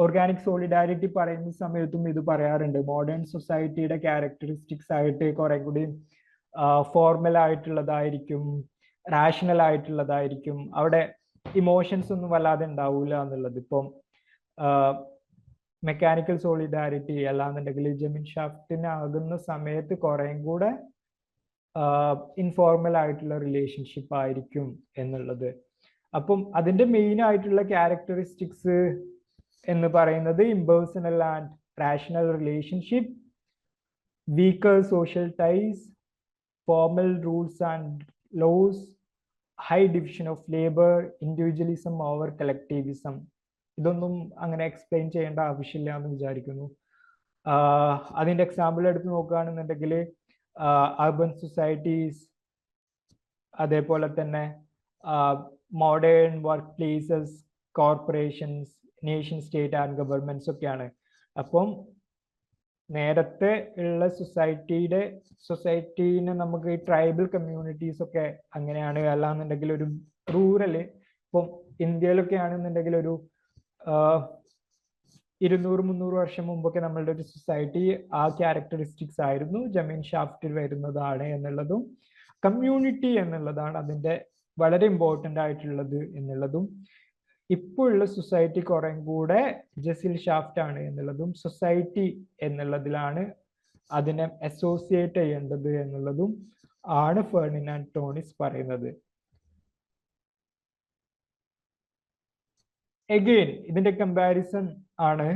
ഓർഗാനിക് സോളിഡാരിറ്റി പറയുന്ന സമയത്തും ഇത് പറയാറുണ്ട്. മോഡേൺ സൊസൈറ്റിയുടെ ക്യാരക്ടറിസ്റ്റിക്സ് ആയിട്ട് കുറെ കൂടി ഫോർമൽ ആയിട്ടുള്ളതായിരിക്കും, റാഷണൽ ആയിട്ടുള്ളതായിരിക്കും, അവിടെ ഇമോഷൻസ് ഒന്നും വല്ലാതെ ഉണ്ടാവില്ല എന്നുള്ളത്. ഇപ്പം മെക്കാനിക്കൽ സോളിഡാരിറ്റി അല്ലാന്നുണ്ടെങ്കിൽ ജമീൻ ഷാഫ്റ്റിനാകുന്ന സമയത്ത് കുറേയും കൂടെ ഇൻഫോർമൽ ആയിട്ടുള്ള റിലേഷൻഷിപ്പ് ആയിരിക്കും എന്നുള്ളത്. അപ്പം അതിന്റെ മെയിൻ ആയിട്ടുള്ള ക്യാരക്ടറിസ്റ്റിക്സ് എന്ന് പറയുന്നത് impersonal and rational relationship, weaker social ties, formal rules and laws, high division of labour, individualism over collectivism. ഇതൊന്നും അങ്ങനെ എക്സ്പ്ലെയിൻ ചെയ്യേണ്ട ആവശ്യമില്ല എന്ന് വിചാരിക്കുന്നു. അതിന്റെ എക്സാമ്പിൾ എടുത്ത് നോക്കുകയാണെന്നുണ്ടെങ്കിൽ അർബൻ സൊസൈറ്റീസ്, അതേപോലെ തന്നെ modern work places, corporations, nation state and governments ഒക്കെയാണ്. അപ്പം നേരത്തെ ഉള്ള സൊസൈറ്റീനെ നമുക്ക് ട്രൈബൽ കമ്മ്യൂണിറ്റീസ് ഒക്കെ അങ്ങനെയാണ്. അല്ലാന്നുണ്ടെങ്കിൽ ഒരു റൂറല്, ഇപ്പം ഇന്ത്യയിലൊക്കെ ആണെന്നുണ്ടെങ്കിൽ ഒരു 200-300 വർഷം മുമ്പൊക്കെ നമ്മളുടെ ഒരു സൊസൈറ്റി ആ ക്യാരക്ടറിസ്റ്റിക്സ് ആയിരുന്നു. ജമീൻ ഷാഫ്റ്റിൽ വരുന്നതാണ് എന്നുള്ളതും കമ്മ്യൂണിറ്റി എന്നുള്ളതാണ് അതിൻ്റെ വളരെ ഇമ്പോർട്ടൻ്റ് ആയിട്ടുള്ളത് എന്നുള്ളതും, ഇപ്പോഴുള്ള സൊസൈറ്റി കുറേ കൂടെ ജസീൽ ഷാഫ്റ്റ് ആണ് എന്നുള്ളതും, സൊസൈറ്റി എന്നുള്ളതിലാണ് അതിനെ അസോസിയേറ്റ് ചെയ്യേണ്ടത് എന്നുള്ളതും ആണ് ഫെർഡിനാൻഡ് ടോണിസ് പറയുന്നത്. എഗെയിൻ ഇതിന്റെ കമ്പാരിസൺ ആണ്.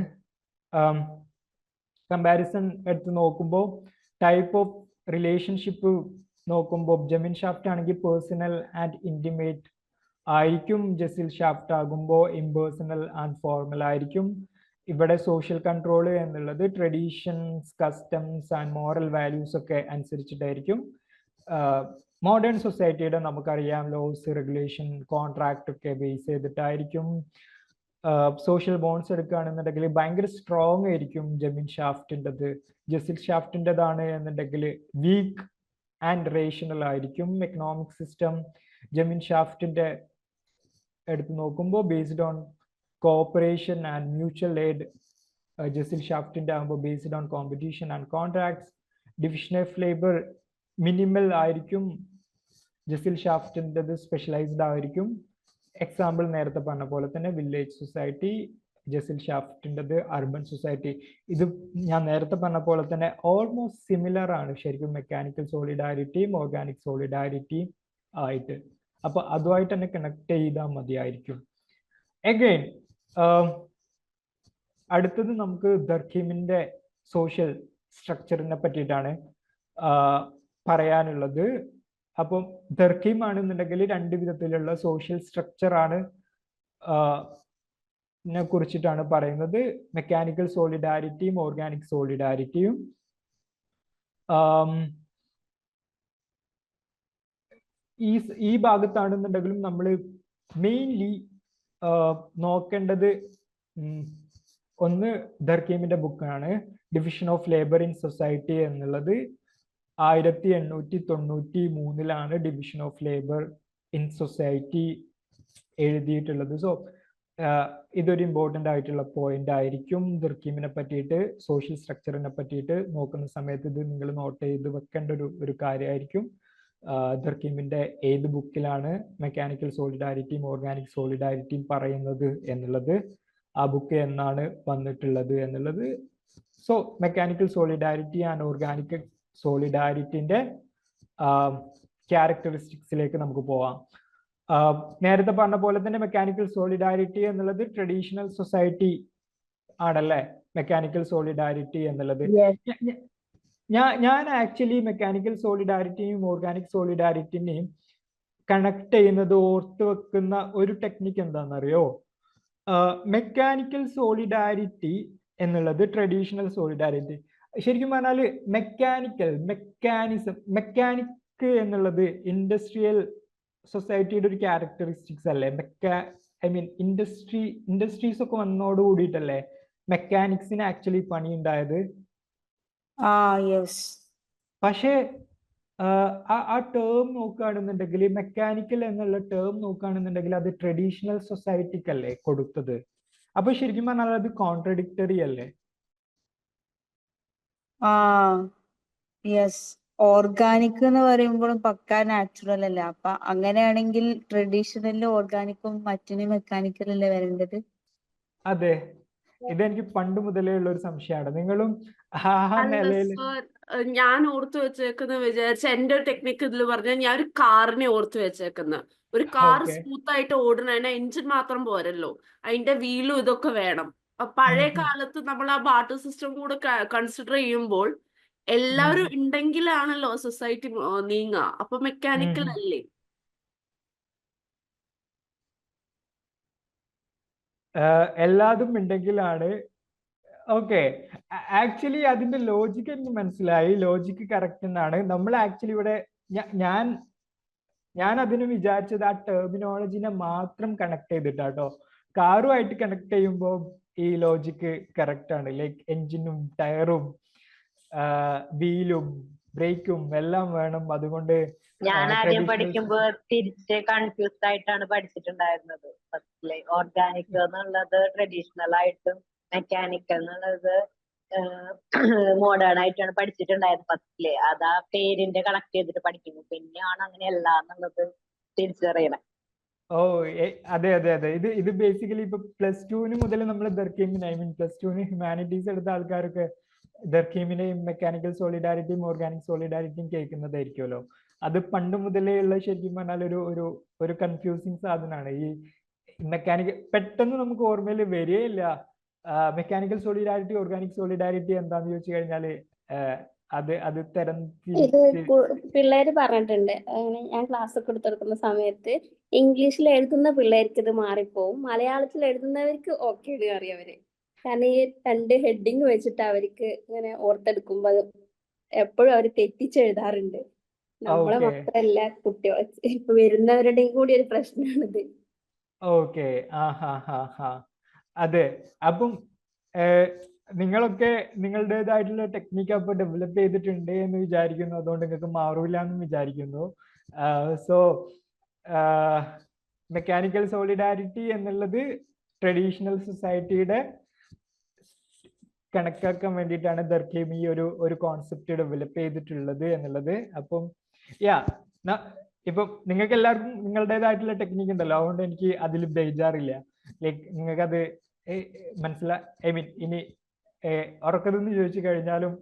കമ്പാരിസൺ എടുത്ത് നോക്കുമ്പോൾ ടൈപ്പ് ഓഫ് റിലേഷൻഷിപ്പ് നോക്കുമ്പോൾ ജമീൻ ഷാഫ്റ്റ് ആണെങ്കിൽ പേഴ്സണൽ ആൻഡ് ഇന്റിമേറ്റ് ആയിരിക്കും, ജസീൽ ഷാഫ്റ്റ് ആകുമ്പോൾ ഇംപേഴ്സണൽ ആൻഡ് ഫോർമൽ ആയിരിക്കും. ഇവിടെ സോഷ്യൽ കൺട്രോൾ എന്നുള്ളത് traditions, customs and moral values ഒക്കെ അനുസരിച്ചിട്ടായിരിക്കും. മോഡേൺ സൊസൈറ്റിയുടെ നമുക്കറിയാം ലോസ്, റെഗുലേഷൻ, കോൺട്രാക്ട് ഒക്കെ ബേസ് ചെയ്തിട്ടായിരിക്കും. സോഷ്യൽ ബോണ്ട്സ് എടുക്കുകയാണെന്നുണ്ടെങ്കിൽ ഭയങ്കര സ്ട്രോങ് ആയിരിക്കും ജമീൻ ഷാഫ്റ്റിൻ്റെത്. ജസീൽ ഷാഫ്റ്റിൻ്റെതാണ് എന്നുണ്ടെങ്കിൽ വീക്ക് ആൻഡ് റേഷണൽ ആയിരിക്കും. എക്കണോമിക് സിസ്റ്റം ജമീൻ ഷാഫ്റ്റിൻ്റെ എടുത്ത് നോക്കുമ്പോൾ based on cooperation and mutual aid, ജസീൽ ഷാഫ്റ്റിൻ്റെ ആകുമ്പോൾ based on competition and contracts. Division of labour minimal ആയിരിക്കും, ജസീൽ ഷാഫ്റ്റിൻ്റെത് സ്പെഷ്യലൈസ്ഡ് ആയിരിക്കും. എക്സാമ്പിൾ നേരത്തെ പറഞ്ഞ പോലെ തന്നെ വില്ലേജ് സൊസൈറ്റി, ജസീൽ ഷാഫ്റ്റിൻ്റെത് അർബൻ സൊസൈറ്റി. ഇത് ഞാൻ നേരത്തെ പറഞ്ഞ പോലെ തന്നെ ഓൾമോസ്റ്റ് സിമിലർ ആണ് ശരിക്കും മെക്കാനിക്കൽ സോളിഡാരിറ്റിയും ഓർഗാനിക് സോളിഡാരിറ്റിയും ആയിട്ട്. അപ്പൊ അതുമായിട്ട് തന്നെ കണക്ട് ചെയ്താൽ മതിയായിരിക്കും. എഗെയിൻ അടുത്തത് നമുക്ക് ദർഖീമിന്റെ സോഷ്യൽ സ്ട്രക്ചറിനെ പറ്റിയിട്ടാണ് പറയാനുള്ളത്. അപ്പം ദർഖീം ആണെന്നുണ്ടെങ്കിൽ 2 വിധത്തിലുള്ള സോഷ്യൽ സ്ട്രക്ചർ ആണ് കുറിച്ചിട്ടാണ് പറയുന്നത്. മെക്കാനിക്കൽ സോളിഡാരിറ്റിയും ഓർഗാനിക് സോളിഡാരിറ്റിയും. ഈ ഭാഗത്താണെന്നുണ്ടെങ്കിലും നമ്മൾ മെയിൻലി നോക്കേണ്ടത് ഒന്ന് ദർഖീമിന്റെ ബുക്കാണ്, division of labour in society എന്നുള്ളത്. 1893 division of labour in society എഴുതിയിട്ടുള്ളത്. സോ ഇതൊരു ഇമ്പോർട്ടൻ്റ് ആയിട്ടുള്ള പോയിന്റ് ആയിരിക്കും. ദർഖീമിനെ പറ്റിയിട്ട്, സോഷ്യൽ സ്ട്രക്ചറിനെ പറ്റിയിട്ട് നോക്കുന്ന സമയത്ത് ഇത് നിങ്ങൾ നോട്ട് ചെയ്ത് വെക്കേണ്ട ഒരു കാര്യമായിരിക്കും. ദർഖീമിന്റെ ഏത് ബുക്കിലാണ് മെക്കാനിക്കൽ സോളിഡാരിറ്റിയും ഓർഗാനിക് സോളിഡാരിറ്റിയും പറയുന്നത് എന്നുള്ളത്, ആ ബുക്ക് എന്നാണ് വന്നിട്ടുള്ളത് എന്നുള്ളത്. So mechanical solidarity and organic സോളിഡാരിറ്റിന്റെ ക്യാരക്ടറിസ്റ്റിക്സിലേക്ക് നമുക്ക് പോവാം. നേരത്തെ പറഞ്ഞ പോലെ തന്നെ മെക്കാനിക്കൽ സോളിഡാരിറ്റി എന്നുള്ളത് ട്രഡീഷണൽ സൊസൈറ്റി ആണല്ലേ, മെക്കാനിക്കൽ സോളിഡാരിറ്റി എന്നുള്ളത്. ഞാൻ ആക്ച്വലി മെക്കാനിക്കൽ സോളിഡാരിറ്റിയും ഓർഗാനിക് സോളിഡാരിറ്റിനെയും കണക്ട് ചെയ്യുന്നത് ഓർത്ത് വെക്കുന്ന ഒരു ടെക്നിക്ക് എന്താണെന്നറിയോ? മെക്കാനിക്കൽ സോളിഡാരിറ്റി എന്നുള്ളത് ട്രഡീഷണൽ സോളിഡാരിറ്റി. ശരിക്കും പറഞ്ഞാൽ മെക്കാനിക് എന്നുള്ളത് ഇൻഡസ്ട്രിയൽ സൊസൈറ്റിയുടെ ഒരു ക്യാരക്ടറിസ്റ്റിക്സ് അല്ലേ? ഇൻഡസ്ട്രീസ് ഒക്കെ വന്നോട് കൂടിയിട്ടല്ലേ മെക്കാനിക്സിന് ആക്ച്വലി പണി ഉണ്ടായത്. യെസ്. പക്ഷേ ആ ടേം നോക്കുകയാണെന്നുണ്ടെങ്കിൽ, മെക്കാനിക്കൽ എന്നുള്ള ടേം നോക്കുകയാണെന്നുണ്ടെങ്കിൽ അത് ട്രഡീഷണൽ സൊസൈറ്റിക്കല്ലേ കൊടുത്തത്. അപ്പൊ ശരിക്കും പറഞ്ഞാൽ അത് കോൺട്രഡിക്ടറി അല്ലേ? യെസ്. ഓർഗാനിക് എന്ന് പറയുമ്പോഴും പക്കാ നാച്ചുറൽ അല്ലേ? അപ്പൊ അങ്ങനെയാണെങ്കിൽ ട്രഡീഷണലും ഓർഗാനിക്കും മറ്റിന് മെക്കാനിക്കലല്ലേ വരേണ്ടത്? അതെ, ഇതെനിക്ക് പണ്ട് മുതലേ ഉള്ള ഒരു സംശയമാണ്. നിങ്ങളും ആ നിലയിൽ ഞാൻ ഓർത്തു വെച്ചേക്കുന്ന വിചാരിച്ച എന്റെ ഒരു ടെക്നിക്ക് ഇതിൽ പറഞ്ഞാൽ, ഞാൻ ഒരു കാറിനെ ഓർത്തു വെച്ചേക്കുന്ന. ഒരു കാർ Okay. സ്മൂത്ത് ആയിട്ട് ഓടണ എഞ്ചിൻ മാത്രം പോരല്ലോ, അതിന്റെ വീലും ഇതൊക്കെ വേണം. പഴയ കാലത്ത് നമ്മൾ ആ ബാർട്ടർ സിസ്റ്റം കൂടെ കൺസിഡർ ചെയ്യുമ്പോൾ എല്ലാവരും ഉണ്ടെങ്കിലാണല്ലോ സൊസൈറ്റി നീങ്ങുക. അപ്പൊ മെക്കാനിക്കൽ അല്ലേ? എല്ലാതും ഉണ്ടെങ്കിലാണ്. ഓക്കെ, ആക്ച്വലി അതിന്റെ ലോജിക്ക് എനിക്ക് മനസ്സിലായി. ലോജിക്ക് കറക്റ്റ് എന്നാണ്. നമ്മൾ ആക്ച്വലി ഇവിടെ ഞാൻ അതിന് വിചാരിച്ചത് ആ ടെർമിനോളജിനെ മാത്രം കണക്ട് ചെയ്തിട്ടാട്ടോ. കാറുമായിട്ട് കണക്ട് ചെയ്യുമ്പോൾ ഈ ലോജിക്ക് കറക്റ്റ് ആണ്. ലൈക്ക് എഞ്ചിനും ടയറും വീലും ബ്രേക്കും എല്ലാം വേണം. അതുകൊണ്ട് ഞാൻ ആദ്യം പഠിക്കുമ്പോ തിരിച്ച് കൺഫ്യൂസ്ഡ് ആയിട്ടാണ് പഠിച്ചിട്ടുണ്ടായിരുന്നത്. ഫസ്റ്റില് ഓർഗാനിക് എന്നുള്ളത് ട്രഡീഷണൽ ആയിട്ടും മെക്കാനിക്കൽ എന്നുള്ളത് മോഡേൺ ആയിട്ടാണ് പഠിച്ചിട്ടുണ്ടായിരുന്നത് ഫസ്റ്റില്. അതാ പേരിന്റെ കണക്ട് ചെയ്തിട്ട് പഠിക്കുന്നു. പിന്നെയാണ് അങ്ങനെയല്ല എന്നുള്ളത് തിരിച്ചറിയണം. ഓ അതെ അതെ അതെ. ഇത് ബേസിക്കലി ഇപ്പൊ +2 മുതൽ നമ്മൾ ദർക്കീമിന്, +2 ഹ്യൂമാനിറ്റീസ് എടുത്ത ആൾക്കാരൊക്കെ ദർക്കീമിനെയും മെക്കാനിക്കൽ സോളിഡാരിറ്റിയും ഓർഗാനിക് സോളിഡാരിറ്റിയും കേൾക്കുന്നതായിരിക്കുമല്ലോ. അത് പണ്ട് മുതലേ ഉള്ള ശരിക്കും പറഞ്ഞാൽ ഒരു കൺഫ്യൂസിങ് സാധനമാണ്. ഈ മെക്കാനിക്കൽ പെട്ടെന്ന് നമുക്ക് ഓർമ്മയിൽ വരികയില്ല. മെക്കാനിക്കൽ സോളിഡാരിറ്റി ഓർഗാനിക് സോളിഡാരിറ്റി എന്താന്ന് ചോദിച്ചു കഴിഞ്ഞാല് അത് തരം ഇത് പിള്ളേര് പറഞ്ഞിട്ടുണ്ട്. അങ്ങനെ ഞാൻ ക്ലാസ് ഒക്കെ എടുത്തെടുക്കുന്ന സമയത്ത് ഇംഗ്ലീഷിൽ എഴുതുന്ന പിള്ളേർക്ക് ഇത് മാറിപ്പോവും, മലയാളത്തിൽ എഴുതുന്നവർക്ക് ഓക്കെ അറിയവര്. കാരണം ഈ 2 ഹെഡിങ് വെച്ചിട്ട് അവർക്ക് ഇങ്ങനെ ഓർത്തെടുക്കുമ്പോ അത് എപ്പോഴും അവർ തെറ്റിച്ചെഴുതാറുണ്ട്. നമ്മളെ മാത്രല്ല, കുട്ടികൾ ഇപ്പൊ വരുന്നവരുടെയും കൂടി ഒരു പ്രശ്നമാണിത്. ഓക്കെ. അതെ. അപ്പം നിങ്ങളൊക്കെ നിങ്ങളുടേതായിട്ടുള്ള ടെക്നിക്ക് അപ്പൊ ഡെവലപ്പ് ചെയ്തിട്ടുണ്ട് എന്ന് വിചാരിക്കുന്നു. അതുകൊണ്ട് നിങ്ങൾക്ക് മാറൂല എന്നും വിചാരിക്കുന്നു. സോ മെക്കാനിക്കൽ സോളിഡാരിറ്റി എന്നുള്ളത് ട്രഡീഷണൽ സൊസൈറ്റിയുടെ കണക്കാക്കാൻ വേണ്ടിയിട്ടാണ് ദർക്കീം ഈ ഒരു കോൺസെപ്റ്റ് ഡെവലപ്പ് ചെയ്തിട്ടുള്ളത് എന്നുള്ളത്. അപ്പം ഇപ്പം നിങ്ങൾക്ക് എല്ലാവർക്കും നിങ്ങളുടേതായിട്ടുള്ള ടെക്നിക്ക് ഉണ്ടല്ലോ, അതുകൊണ്ട് എനിക്ക് അതിൽ ബേജാറില്ല. ലൈക്ക് നിങ്ങൾക്കത് ഇനി ഉറക്കതെന്ന് ചോദിച്ചു കഴിഞ്ഞാലും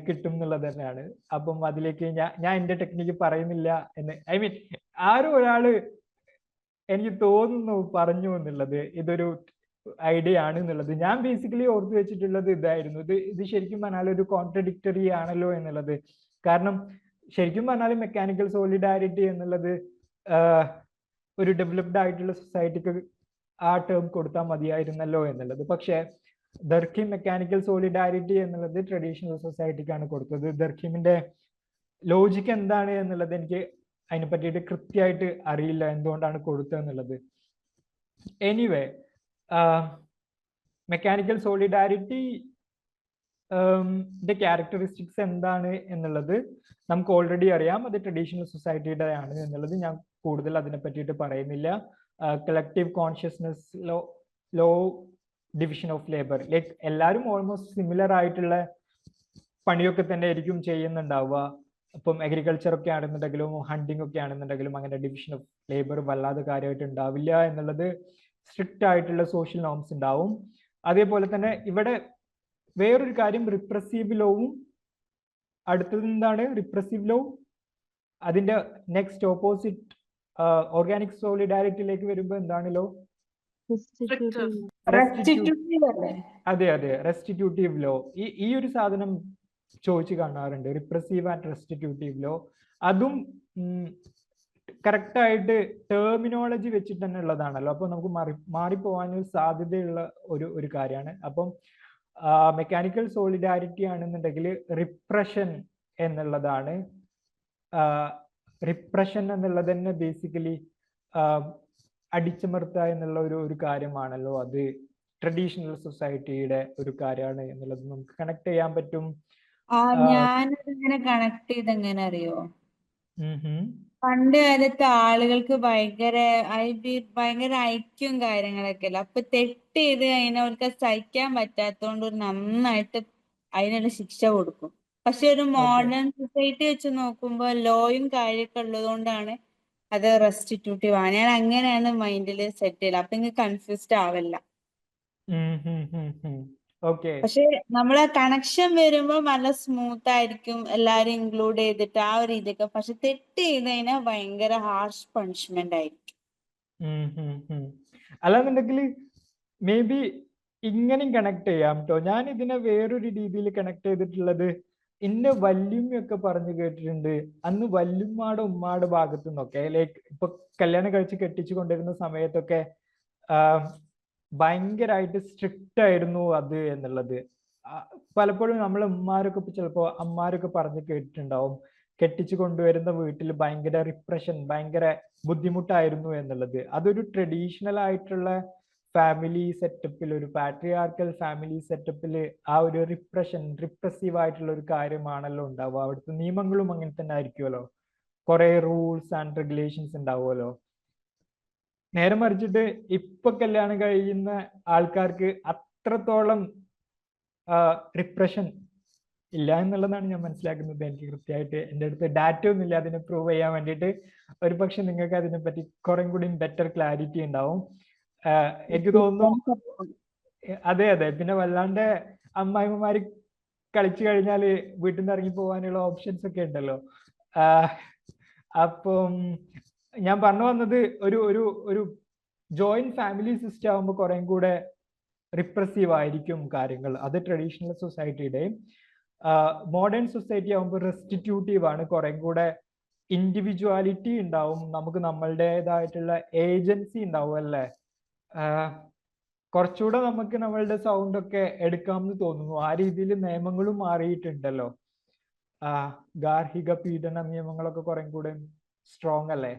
കിട്ടും എന്നുള്ളത് തന്നെയാണ്. അപ്പം അതിലേക്ക് ഞാൻ എന്റെ ടെക്നിക്ക് പറയുന്നില്ല എന്ന് ആരും ഒരാള് എനിക്ക് തോന്നുന്നു പറഞ്ഞു എന്നുള്ളത് ഇതൊരു ഐഡിയ ആണ് എന്നുള്ളത്. ഞാൻ ബേസിക്കലി ഓർത്തു വെച്ചിട്ടുള്ളത് ഇതായിരുന്നു. ഇത് ശരിക്കും പറഞ്ഞാൽ ഒരു കോൺട്രഡിക്ടറി ആണല്ലോ എന്നുള്ളത്. കാരണം ശരിക്കും പറഞ്ഞാൽ മെക്കാനിക്കൽ സോളിഡാരിറ്റി എന്നുള്ളത് ഒരു ഡെവലപ്ഡ് ആയിട്ടുള്ള സൊസൈറ്റിക്ക് ആ ടേം കൊടുത്താൽ മതിയായിരുന്നല്ലോ എന്നുള്ളത്. പക്ഷെ ദർക്കീം മെക്കാനിക്കൽ സോളിഡാരിറ്റി എന്നുള്ളത് ട്രഡീഷണൽ സൊസൈറ്റിക്കാണ് കൊടുത്തത്. ദർക്കീമിന്റെ ലോജിക്ക് എന്താണ് എന്നുള്ളത് എനിക്ക് അതിനെ പറ്റിയിട്ട് കൃത്യമായിട്ട് അറിയില്ല, എന്തുകൊണ്ടാണ് കൊടുത്തത് എന്നുള്ളത്. എനിവേ, മെക്കാനിക്കൽ സോളിഡാരിറ്റി ക്യാരക്ടറിസ്റ്റിക്സ് എന്താണ് എന്നുള്ളത് നമുക്ക് ഓൾറെഡി അറിയാം. അത് ട്രഡീഷണൽ സൊസൈറ്റിയുടെ ആണ് എന്നുള്ളത് ഞാൻ കൂടുതൽ അതിനെ പറ്റിയിട്ട് പറയുന്നില്ല. Collective consciousness, low division of labour, like എല്ലാവരും ഓൾമോസ്റ്റ് സിമിലർ ആയിട്ടുള്ള പണിയൊക്കെ തന്നെ ആയിരിക്കും ചെയ്യുന്നുണ്ടാവുക. ഇപ്പം അഗ്രികൾച്ചർ ഒക്കെ ആണെന്നുണ്ടെങ്കിലും ഹണ്ടിങ് ഒക്കെ ആണെന്നുണ്ടെങ്കിലും അങ്ങനെ ഡിവിഷൻ ഓഫ് ലേബർ വല്ലാതെ കാര്യമായിട്ട് ഉണ്ടാവില്ല എന്നുള്ളത് സ്ട്രിക്റ്റ് ആയിട്ടുള്ള സോഷ്യൽ നോംസ് ഉണ്ടാവും. അതേപോലെ തന്നെ ഇവിടെ വേറൊരു കാര്യം, റിപ്രസീവ് ലോവും. അടുത്തത് എന്താണ് റിപ്രസീവ് ലോ? അതിന്റെ നെക്സ്റ്റ് ഓപ്പോസിറ്റ് ഓർഗാനിക് സോളിഡാരിറ്റിയിലേക്ക് വരുമ്പോൾ എന്താണ് ലോ? അതെ അതെ, റെസ്റ്റിറ്റ്യൂട്ടീവ് ലോ. ഈ ഒരു സാധനം ചോദിച്ചു കാണാറുണ്ട്. റിപ്രസീവ് ആൻഡ് റെസ്റ്റിറ്റ്യൂട്ടീവ് ലോ, അതും കറക്റ്റായിട്ട് ടെർമിനോളജി വെച്ചിട്ട് തന്നെ ഉള്ളതാണല്ലോ. അപ്പോൾ നമുക്ക് മാറിപ്പോവാൻ സാധ്യതയുള്ള ഒരു കാര്യമാണ്. അപ്പം മെക്കാനിക്കൽ സോളിഡാരിറ്റി ആണെന്നുണ്ടെങ്കിൽ റിപ്രഷൻ എന്നുള്ളതാണ്. റിപ്രഷൻ എന്നുള്ളത് തന്നെ ബേസിക്കലി അടിച്ചമർത്തുക എന്നുള്ള ഒരു കാര്യമാണല്ലോ. അത് ട്രഡീഷണൽ സൊസൈറ്റിയുടെ ഒരു കാര്യമാണ് എന്നുള്ളത് നമുക്ക് കണക്ട് ചെയ്യാൻ പറ്റും. ഞാനതിങ്ങനെ കണക്ട് ചെയ്ത് എങ്ങനെ അറിയോ, പണ്ട് കാലത്ത് ആളുകൾക്ക് ഭയങ്കര ഐക്യവും കാര്യങ്ങളൊക്കെ അല്ല. അപ്പൊ തെറ്റ് ചെയ്ത് കഴിഞ്ഞാൽ അവർക്ക് സഹിക്കാൻ പറ്റാത്തതുകൊണ്ട് ഒരു നന്നായിട്ട് അതിനുള്ള ശിക്ഷ കൊടുക്കും. പക്ഷെ ഒരു മോഡേൺ സൊസൈറ്റി വെച്ച് നോക്കുമ്പോൾ ലോയും കാര്യമൊക്കെ ഉള്ളത് കൊണ്ടാണ് അത് റെസ്റ്റിറ്റ്യൂട്ടീവ് ആണ്. ഞാൻ അങ്ങനെയാണ് മൈൻഡിൽ സെറ്റ് ചെയ്യല്. അപ്പൊ ഇങ്ങനെ കൺഫ്യൂസ്ഡ് ആവില്ല. പക്ഷെ നമ്മളെ കണക്ഷൻ വരുമ്പോൾ നല്ല സ്മൂത്ത് ആയിരിക്കും, എല്ലാരും ഇൻക്ലൂഡ് ചെയ്തിട്ട് ആ ഒരു രീതിയൊക്കെ. പക്ഷെ തെറ്റ് ചെയ്ത് കഴിഞ്ഞാൽ ഭയങ്കര ഹാർഷ് പണിഷ്മെന്റ് ആയിരിക്കും. അല്ലാന്നുണ്ടെങ്കിൽ മേ ബി ഇങ്ങനെയും കണക്ട് ചെയ്യാം കേട്ടോ. ഞാൻ ഇതിനെ വേറൊരു രീതിയിൽ കണക്ട് ചെയ്തിട്ടുള്ളത്, ഇന്റെ വല്യമ്മയൊക്കെ പറഞ്ഞു കേട്ടിട്ടുണ്ട്, അന്ന് വല്യമ്മയുടെ ഉമ്മയുടെ ഭാഗത്തു നിന്നൊക്കെ ലൈക്ക് ഇപ്പൊ കല്യാണം കഴിച്ച് കെട്ടിച്ചു കൊണ്ടിരുന്ന സമയത്തൊക്കെ ഭയങ്കരമായിട്ട് സ്ട്രിക്റ്റ് ആയിരുന്നു അത് എന്നുള്ളത്. പലപ്പോഴും നമ്മളെ ഉമ്മാരൊക്കെ ചിലപ്പോ അമ്മാരൊക്കെ പറഞ്ഞു കേട്ടിട്ടുണ്ടാവും, കെട്ടിച്ചു കൊണ്ടുവരുന്ന വീട്ടിൽ ഭയങ്കര റിപ്രഷൻ, ഭയങ്കര ബുദ്ധിമുട്ടായിരുന്നു എന്നുള്ളത്. അതൊരു ട്രഡീഷണൽ ആയിട്ടുള്ള ഫാമിലി സെറ്റപ്പിൽ, ഒരു പാട്രിയാർക്കൽ ഫാമിലി സെറ്റപ്പിൽ ആ ഒരു റിപ്രസീവ് ആയിട്ടുള്ള ഒരു കാര്യമാണല്ലോ ഉണ്ടാവുക. അവിടുത്തെ നിയമങ്ങളും അങ്ങനെ തന്നെ ആയിരിക്കുമല്ലോ, കുറെ റൂൾസ് ആൻഡ് റെഗുലേഷൻസ് ഉണ്ടാവുമല്ലോ. നേരെ മറിച്ചിട്ട് ഇപ്പൊ കല്യാണം കഴിയുന്ന ആൾക്കാർക്ക് അത്രത്തോളം റിപ്രഷൻ ഇല്ല എന്നുള്ളതാണ് ഞാൻ മനസ്സിലാക്കുന്നത്. എനിക്ക് കൃത്യമായിട്ട് എൻ്റെ അടുത്ത് ഡാറ്റ ഒന്നും ഇല്ല അതിനെ പ്രൂവ് ചെയ്യാൻ വേണ്ടിയിട്ട്. ഒരു പക്ഷെ നിങ്ങൾക്ക് അതിനെപ്പറ്റി കുറേ കൂടി ബെറ്റർ ക്ലാരിറ്റി ഉണ്ടാവും. എനിക്ക് തോന്നുന്നു അതെ. പിന്നെ വല്ലാണ്ട് അമ്മായിമ്മമാര് കളിച്ചു കഴിഞ്ഞാൽ വീട്ടിൽ നിന്ന് ഇറങ്ങി പോകാനുള്ള ഓപ്ഷൻസ് ഒക്കെ ഉണ്ടല്ലോ. അപ്പം ഞാൻ പറഞ്ഞു വന്നത്, ഒരു ജോയിന്റ് ഫാമിലി സിസ്റ്റം ആകുമ്പോൾ കുറേ കൂടെ റിപ്രസീവ് ആയിരിക്കും കാര്യങ്ങൾ. അത് ട്രഡീഷണൽ സൊസൈറ്റിയുടെയും. മോഡേൺ സൊസൈറ്റി ആകുമ്പോൾ റെസ്റ്റിറ്റ്യൂട്ടീവ് ആണ്, കുറേ കൂടെ ഇൻഡിവിജ്വാലിറ്റി ഉണ്ടാവും, നമുക്ക് നമ്മളുടേതായിട്ടുള്ള ഏജൻസി ഉണ്ടാവും അല്ലേ. കുറച്ചുകൂടെ നമുക്ക് നമ്മളുടെ സൗണ്ട് ഒക്കെ എടുക്കാമെന്ന് തോന്നുന്നു. ആ രീതിയിൽ നിയമങ്ങളും മാറിയിട്ടുണ്ടല്ലോ. ഗാർഹിക പീഡന നിയമങ്ങളൊക്കെ കുറെ കൂടെ സ്ട്രോങ് അല്ലേ.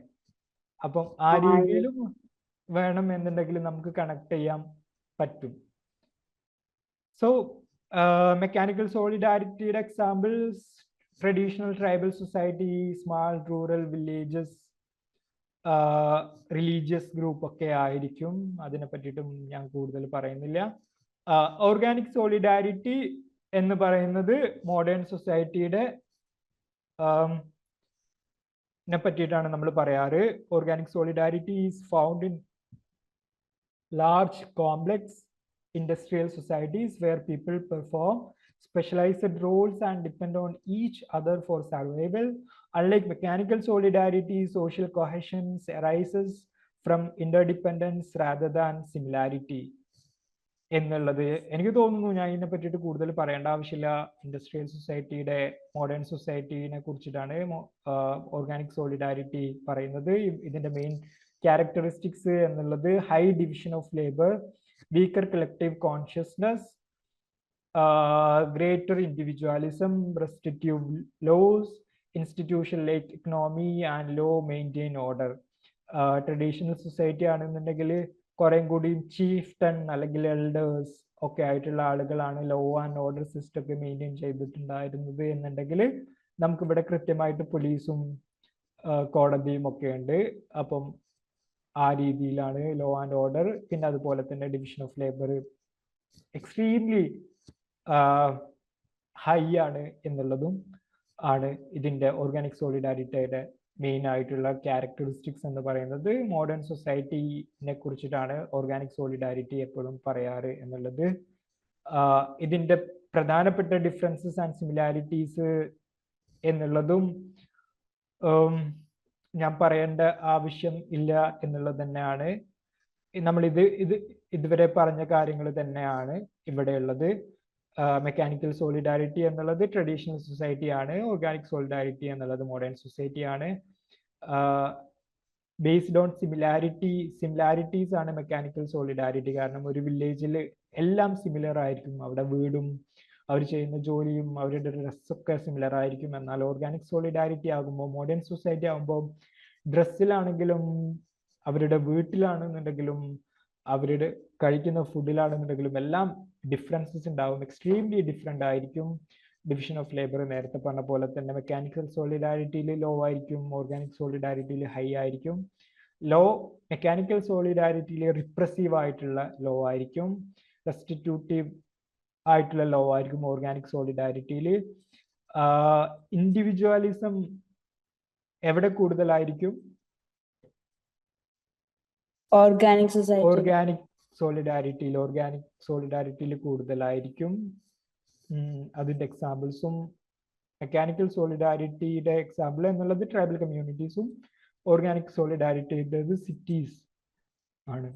അപ്പം ആ രീതിയിലും വേണം എന്നുണ്ടെങ്കിൽ നമുക്ക് കണക്ട് ചെയ്യാൻ പറ്റും. സോ മെക്കാനിക്കൽ സോളിഡാരിറ്റിയുടെ examples traditional tribal society, small rural villages, religious group ഒക്കെ ആയിരിക്കും. അതിനെ പറ്റിയിട്ടും ഞാൻ കൂടുതൽ പറയുന്നില്ല. ഓർഗാനിക് സോളിഡാരിറ്റി എന്ന് പറയുന്നത് മോഡേൺ സൊസൈറ്റിയുടെ പറ്റിയിട്ടാണ് നമ്മൾ പറയാറ്. Organic solidarity is found in large complex industrial societies where people perform specialized roles and depend on each other for survival. Unlike mechanical solidarity, social cohesion arises from interdependence rather than similarity. എന്നുള്ളത് എനിക്ക് തോന്നുന്നു ഞാൻ ഇതിനെ പറ്റിയിട്ട് കൂടുതൽ പറയേണ്ട ആവശ്യമില്ല. ഇൻഡസ്ട്രിയൽ സൊസൈറ്റിയുടെ മോഡേൺ സൊസൈറ്റിനെ കുറിച്ചിട്ടാണ് ഓർഗാനിക് സോളിഡാരിറ്റി പറയുന്നത്. ഇതിന്റെ മെയിൻ ക്യാരക്ടറിസ്റ്റിക്സ് എന്നുള്ളത് high division of labour, weaker collective consciousness, greater individualism, restrictive laws, institution like economy and law maintain order. Traditional society ആണെന്നുണ്ടെങ്കിൽ കുറേ കൂടി ചീഫ്ടൺ അല്ലെങ്കിൽ എൽഡേഴ്സ് ഒക്കെ ആയിട്ടുള്ള ആളുകളാണ് ലോ ആൻഡ് ഓർഡർ സിസ്റ്റം ഒക്കെ മെയിൻറ്റെയിൻ ചെയ്തിട്ടുണ്ടായിരുന്നത് എന്നുണ്ടെങ്കിൽ നമുക്കിവിടെ കൃത്യമായിട്ട് പോലീസും കോടതിയും ഒക്കെ ഉണ്ട്. അപ്പം ആ രീതിയിലാണ് ലോ ആൻഡ് ഓർഡർ. പിന്നെ അതുപോലെ തന്നെ division of labour extremely high ആണ് എന്നുള്ളതും ആണ് ഇതിന്റെ ഓർഗാനിക് സോളിഡാരിറ്റിയുടെ മെയിൻ ആയിട്ടുള്ള ക്യാരക്ടറിസ്റ്റിക്സ് എന്ന് പറയുന്നത്. മോഡേൺ സൊസൈറ്റിനെ കുറിച്ചിട്ടാണ് ഓർഗാനിക് സോളിഡാരിറ്റി എപ്പോഴും പറയാറ് എന്നുള്ളത്. ഇതിന്റെ പ്രധാനപ്പെട്ട ഡിഫറൻസസ് ആൻഡ് സിമിലാരിറ്റീസ് എന്നുള്ളതും ഞാൻ പറയേണ്ട ആവശ്യം ഇല്ല എന്നുള്ളത് തന്നെയാണ്. നമ്മൾ ഇതുവരെ പറഞ്ഞ കാര്യങ്ങൾ തന്നെയാണ് ഇവിടെയുള്ളത്. മെക്കാനിക്കൽ സോളിഡാരിറ്റി എന്നുള്ളത് ട്രഡീഷണൽ സൊസൈറ്റി ആണ്, ഓർഗാനിക് സോളിഡാരിറ്റി എന്നുള്ളത് മോഡേൺ സൊസൈറ്റി ആണ്. ബേസ്ഡ് ഓൺ സിമിലാരിറ്റീസ് ആണ് മെക്കാനിക്കൽ സോളിഡാരിറ്റി. കാരണം ഒരു വില്ലേജിൽ എല്ലാം സിമിലർ ആയിരിക്കും, അവിടെ വീടും അവർ ചെയ്യുന്ന ജോലിയും അവരുടെ ഡ്രസ്സൊക്കെ സിമിലർ ആയിരിക്കും. എന്നാൽ ഓർഗാനിക് സോളിഡാരിറ്റി ആകുമ്പോൾ, മോഡേൺ സൊസൈറ്റി ആകുമ്പോൾ ഡ്രസ്സിലാണെങ്കിലും അവരുടെ വീട്ടിലാണെന്നുണ്ടെങ്കിലും അവരുടെ കഴിക്കുന്ന ഫുഡിലാണെന്നുണ്ടെങ്കിലും എല്ലാം ഡിഫറൻസസ് ഉണ്ടാവും, എക്സ്ട്രീംലി ഡിഫറെൻ്റ് ആയിരിക്കും. ഡിവിഷൻ ഓഫ് ലേബർ നേരത്തെ പറഞ്ഞ പോലെ തന്നെ മെക്കാനിക്കൽ സോളിഡാരിറ്റിയിൽ ലോ ആയിരിക്കും, ഓർഗാനിക് സോളിഡാരിറ്റിയിൽ ഹൈ ആയിരിക്കും. മെക്കാനിക്കൽ സോളിഡാരിറ്റിയിൽ റിപ്രസീവ് ആയിട്ടുള്ള ലോ ആയിരിക്കും, റെസ്റ്റിറ്റ്യൂട്ടീവ് ആയിട്ടുള്ള ലോ ആയിരിക്കും ഓർഗാനിക് സോളിഡാരിറ്റിയിൽ. ഇൻഡിവിജ്വലിസം എവിടെ കൂടുതലായിരിക്കും? ഓർഗാനിക് സോളിഡാരിറ്റിയിൽ കൂടുതലായിരിക്കും. അതിന്റെ എക്സാമ്പിൾസും മെക്കാനിക്കൽ സോളിഡാരിറ്റിയുടെ എക്സാമ്പിൾ എന്നുള്ളത് ട്രൈബൽ കമ്മ്യൂണിറ്റീസും ഓർഗാനിക് സോളിഡാരിറ്റിയുടേത് സിറ്റീസ് ആണ്.